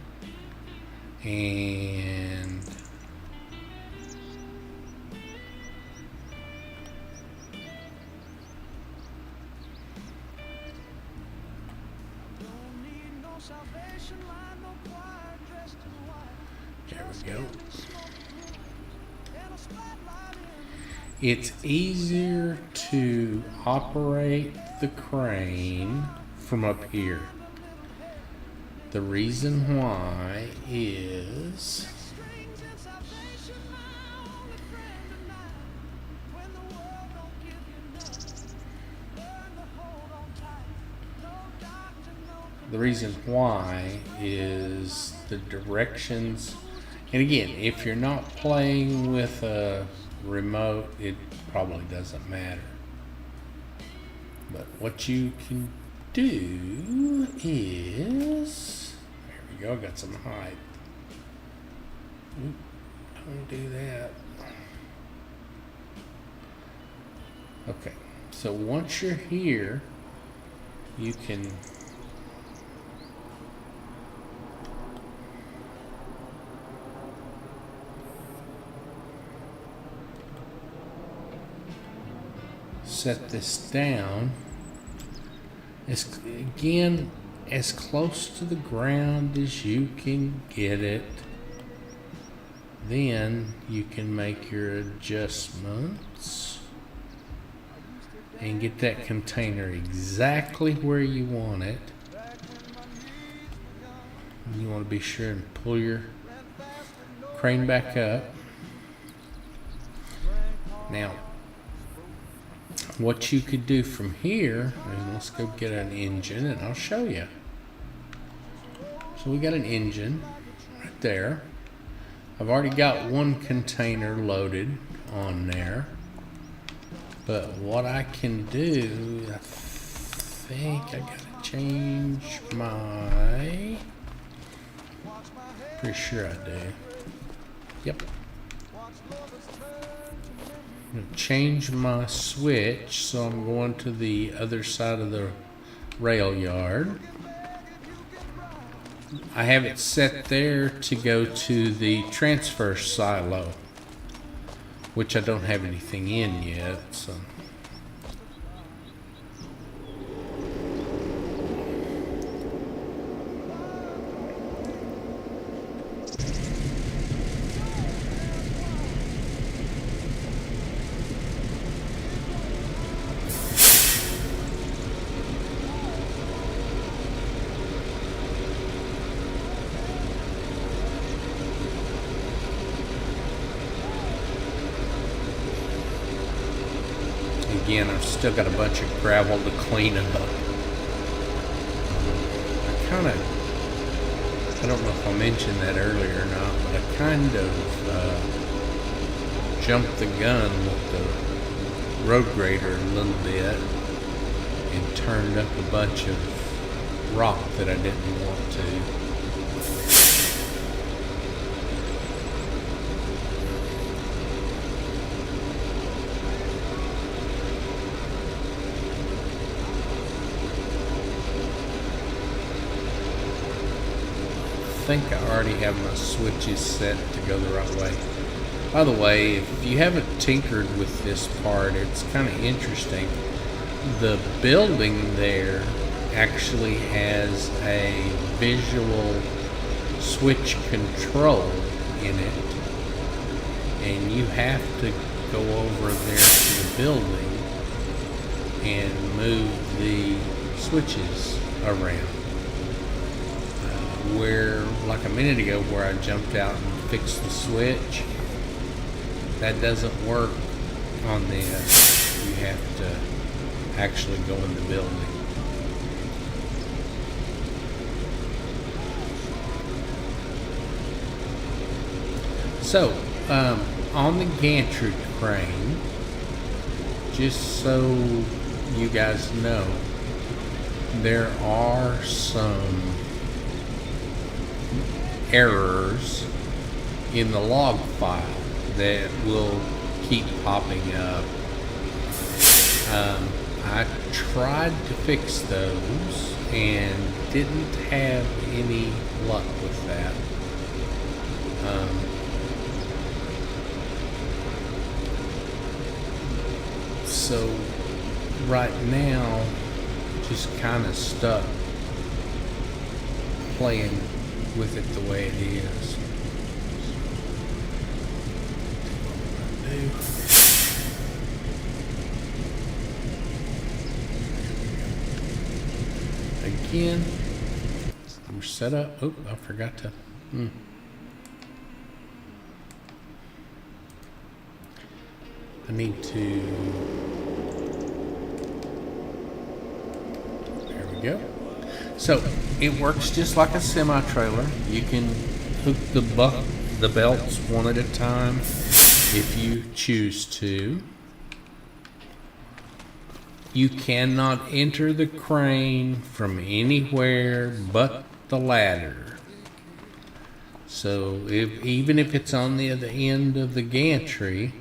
And there we go. It's easier to operate the crane from up here. The reason why is the directions. And again, if you're not playing with a remote, it probably doesn't matter. But what you can do is, there we go, I got some height. Oop, don't do that. Okay, so once you're here, you can set this down as close to the ground as you can get it. Then you can make your adjustments and get that container exactly where you want it. You want to be sure and pull your crane back up. Now, what you could do from here, and let's go get an engine and I'll show you. So we got an engine right there. I've already got one container loaded on there. But what I can do, I think I gotta change my, pretty sure I do. Yep. I'm going to change my switch, so I'm going to the other side of the rail yard. I have it set there to go to the transfer silo, which I don't have anything in yet, so. Again, I've still got a bunch of gravel to clean up. I don't know if I mentioned that earlier or not, but I kind of jumped the gun with the road grader a little bit and turned up a bunch of rock that I didn't want to. I think I already have my switches set to go the right way. By the way, if you haven't tinkered with this part, it's kind of interesting. The building there actually has a visual switch control in it, and you have to go over there to the building and move the switches around. Where, like a minute ago, where I jumped out and fixed the switch, that doesn't work on this. You have to actually go in the building. So, on the gantry crane, just so you guys know, there are some errors in the log file that will keep popping up. I tried to fix those and didn't have any luck with that. So right now, just kind of stuck playing with it the way it is. Again, we're set up. Oh, I forgot to. I need to. There we go. So it works just like a semi-trailer. You can hook the belts one at a time if you choose to. You cannot enter the crane from anywhere but the ladder. So even if it's on the other end of the gantry,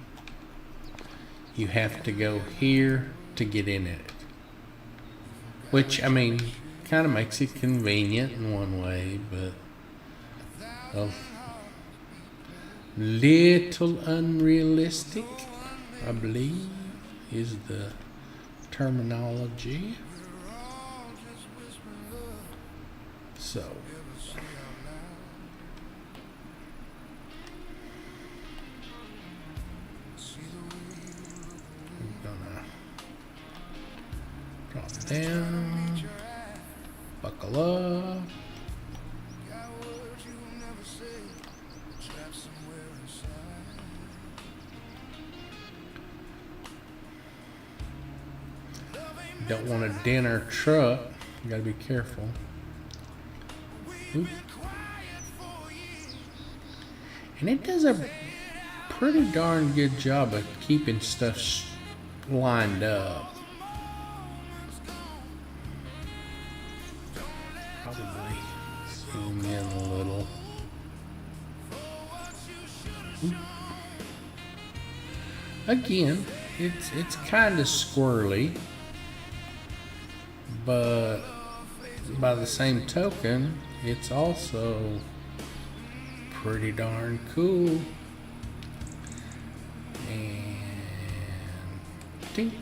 you have to go here to get in it. Which, I mean, kind of makes it convenient in one way, but a little unrealistic, I believe, is the terminology. So I'm gonna drop down, buckle up. Don't want to dent our truck. You gotta be careful. Oop. And it does a pretty darn good job of keeping stuff lined up. Probably zoom in a little. Oop. Again, it's kind of squirrely. But by the same token, it's also pretty darn cool. And tink.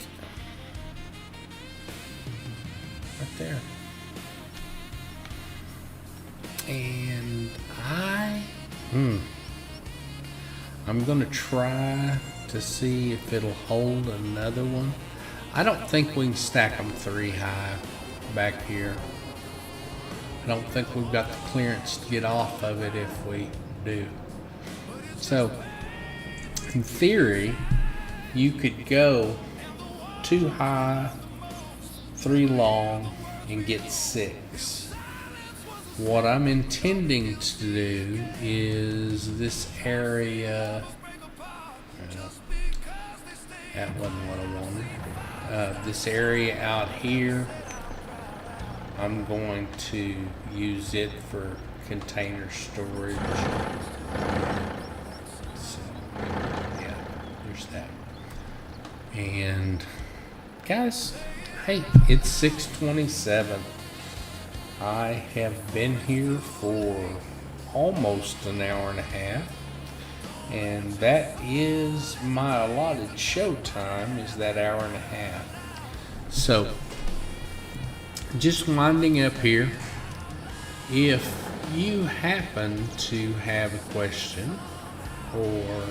Right there. And I'm gonna try to see if it'll hold another one. I don't think we can stack them 3 high back here. I don't think we've got the clearance to get off of it if we do. So, in theory, you could go 2 high, 3 long, and get 6. What I'm intending to do is this area. That wasn't what I wanted. This area out here, I'm going to use it for container storage. So, yeah, there's that. And guys, hey, it's 6:27. I have been here for almost an hour and a half, And that is my allotted show time, is that hour and a half. So, just winding up here, if you happen to have a question or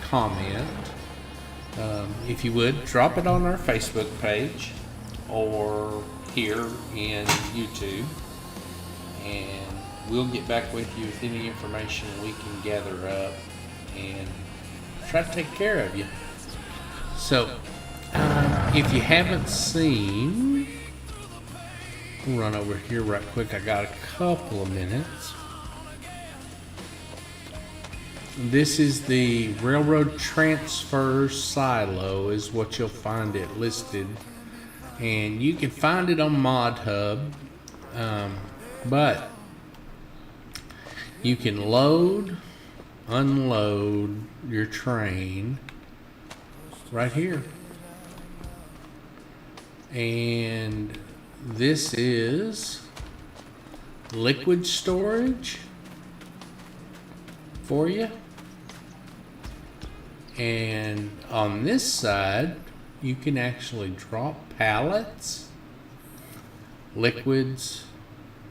comment, if you would, drop it on our Facebook page or here in YouTube, and we'll get back with you with any information we can gather up and try to take care of you. So, if you haven't seen, I'll run over here right quick. I got a couple of minutes. This is the railroad transfer silo, is what you'll find it listed, and you can find it on Mod Hub, but you can load, unload your train right here. And this is liquid storage for you. And on this side, you can actually drop pallets, liquids,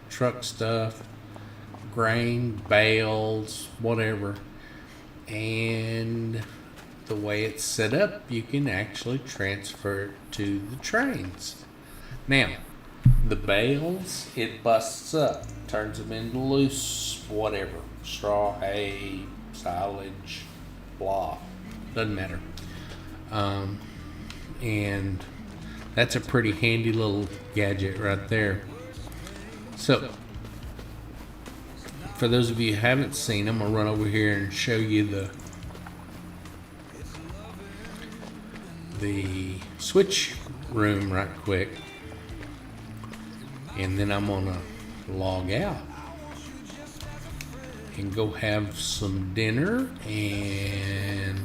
truck stuff, grain, bales, whatever. And the way it's set up, you can actually transfer it to the trains. Now, the bales, it busts up, turns them into loose, whatever, straw, hay, silage, blah, doesn't matter. And that's a pretty handy little gadget right there. So, for those of you who haven't seen them, I'll run over here and show you the switch room right quick, and then I'm gonna log out and go have some dinner and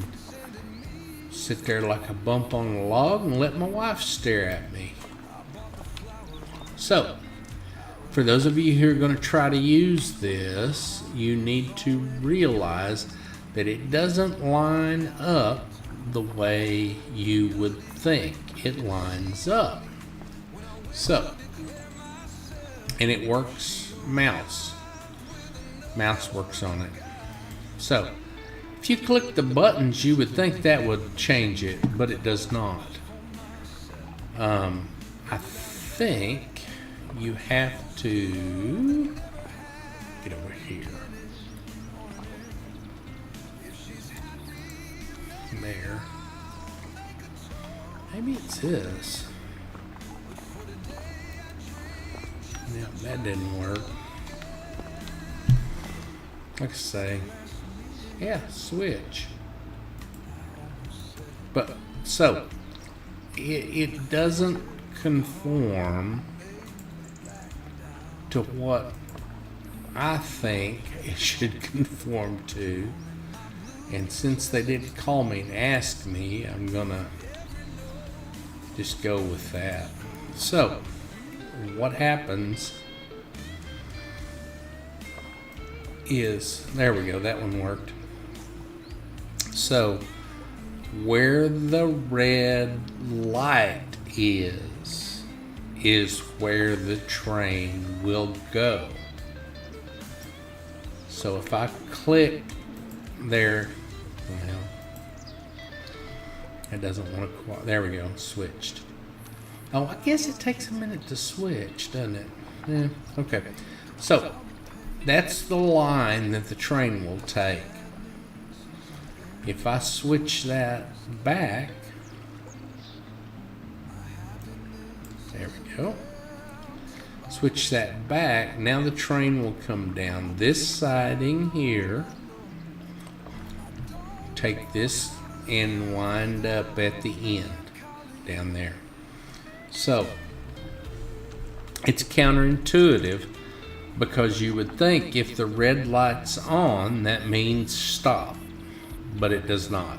sit there like a bump on a log and let my wife stare at me. So, for those of you who are going to try to use this, you need to realize that it doesn't line up the way you would think it lines up. So, and it works, mouse works on it. So, if you click the buttons, you would think that would change it, but it does not. I think you have to get over here. There. Maybe it's this. No, that didn't work. Like I say, yeah, switch. But, so, it doesn't conform to what I think it should conform to. And since they didn't call me and ask me, I'm gonna just go with that. So, what happens is, there we go, that one worked. So, where the red light is where the train will go. So if I click there, well, it doesn't want to quite, there we go, switched. Oh, I guess it takes a minute to switch, doesn't it? Yeah, okay. So, that's the line that the train will take. If I switch that back, there we go. Switch that back, now the train will come down this siding here, take this and wind up at the end down there. So, it's counterintuitive, because you would think if the red light's on, that means stop. But it does not.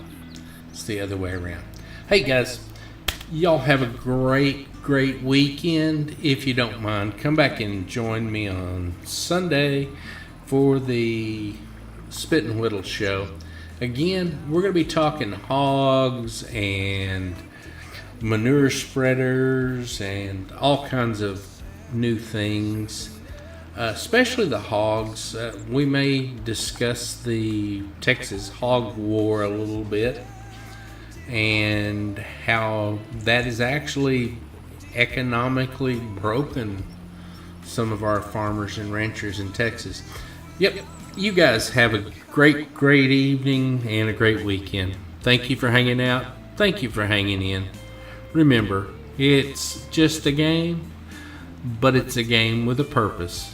It's the other way around. Hey guys, y'all have a great weekend. If you don't mind, come back and join me on Sunday for the Spit and Whittle show. Again, we're going to be talking hogs and manure spreaders and all kinds of new things, especially the hogs. We may discuss the Texas hog war a little bit and how that is actually economically broken some of our farmers and ranchers in Texas. Yep, you guys have a great evening and a great weekend. Thank you for hanging out. Thank you for hanging in. Remember, it's just a game, but it's a game with a purpose.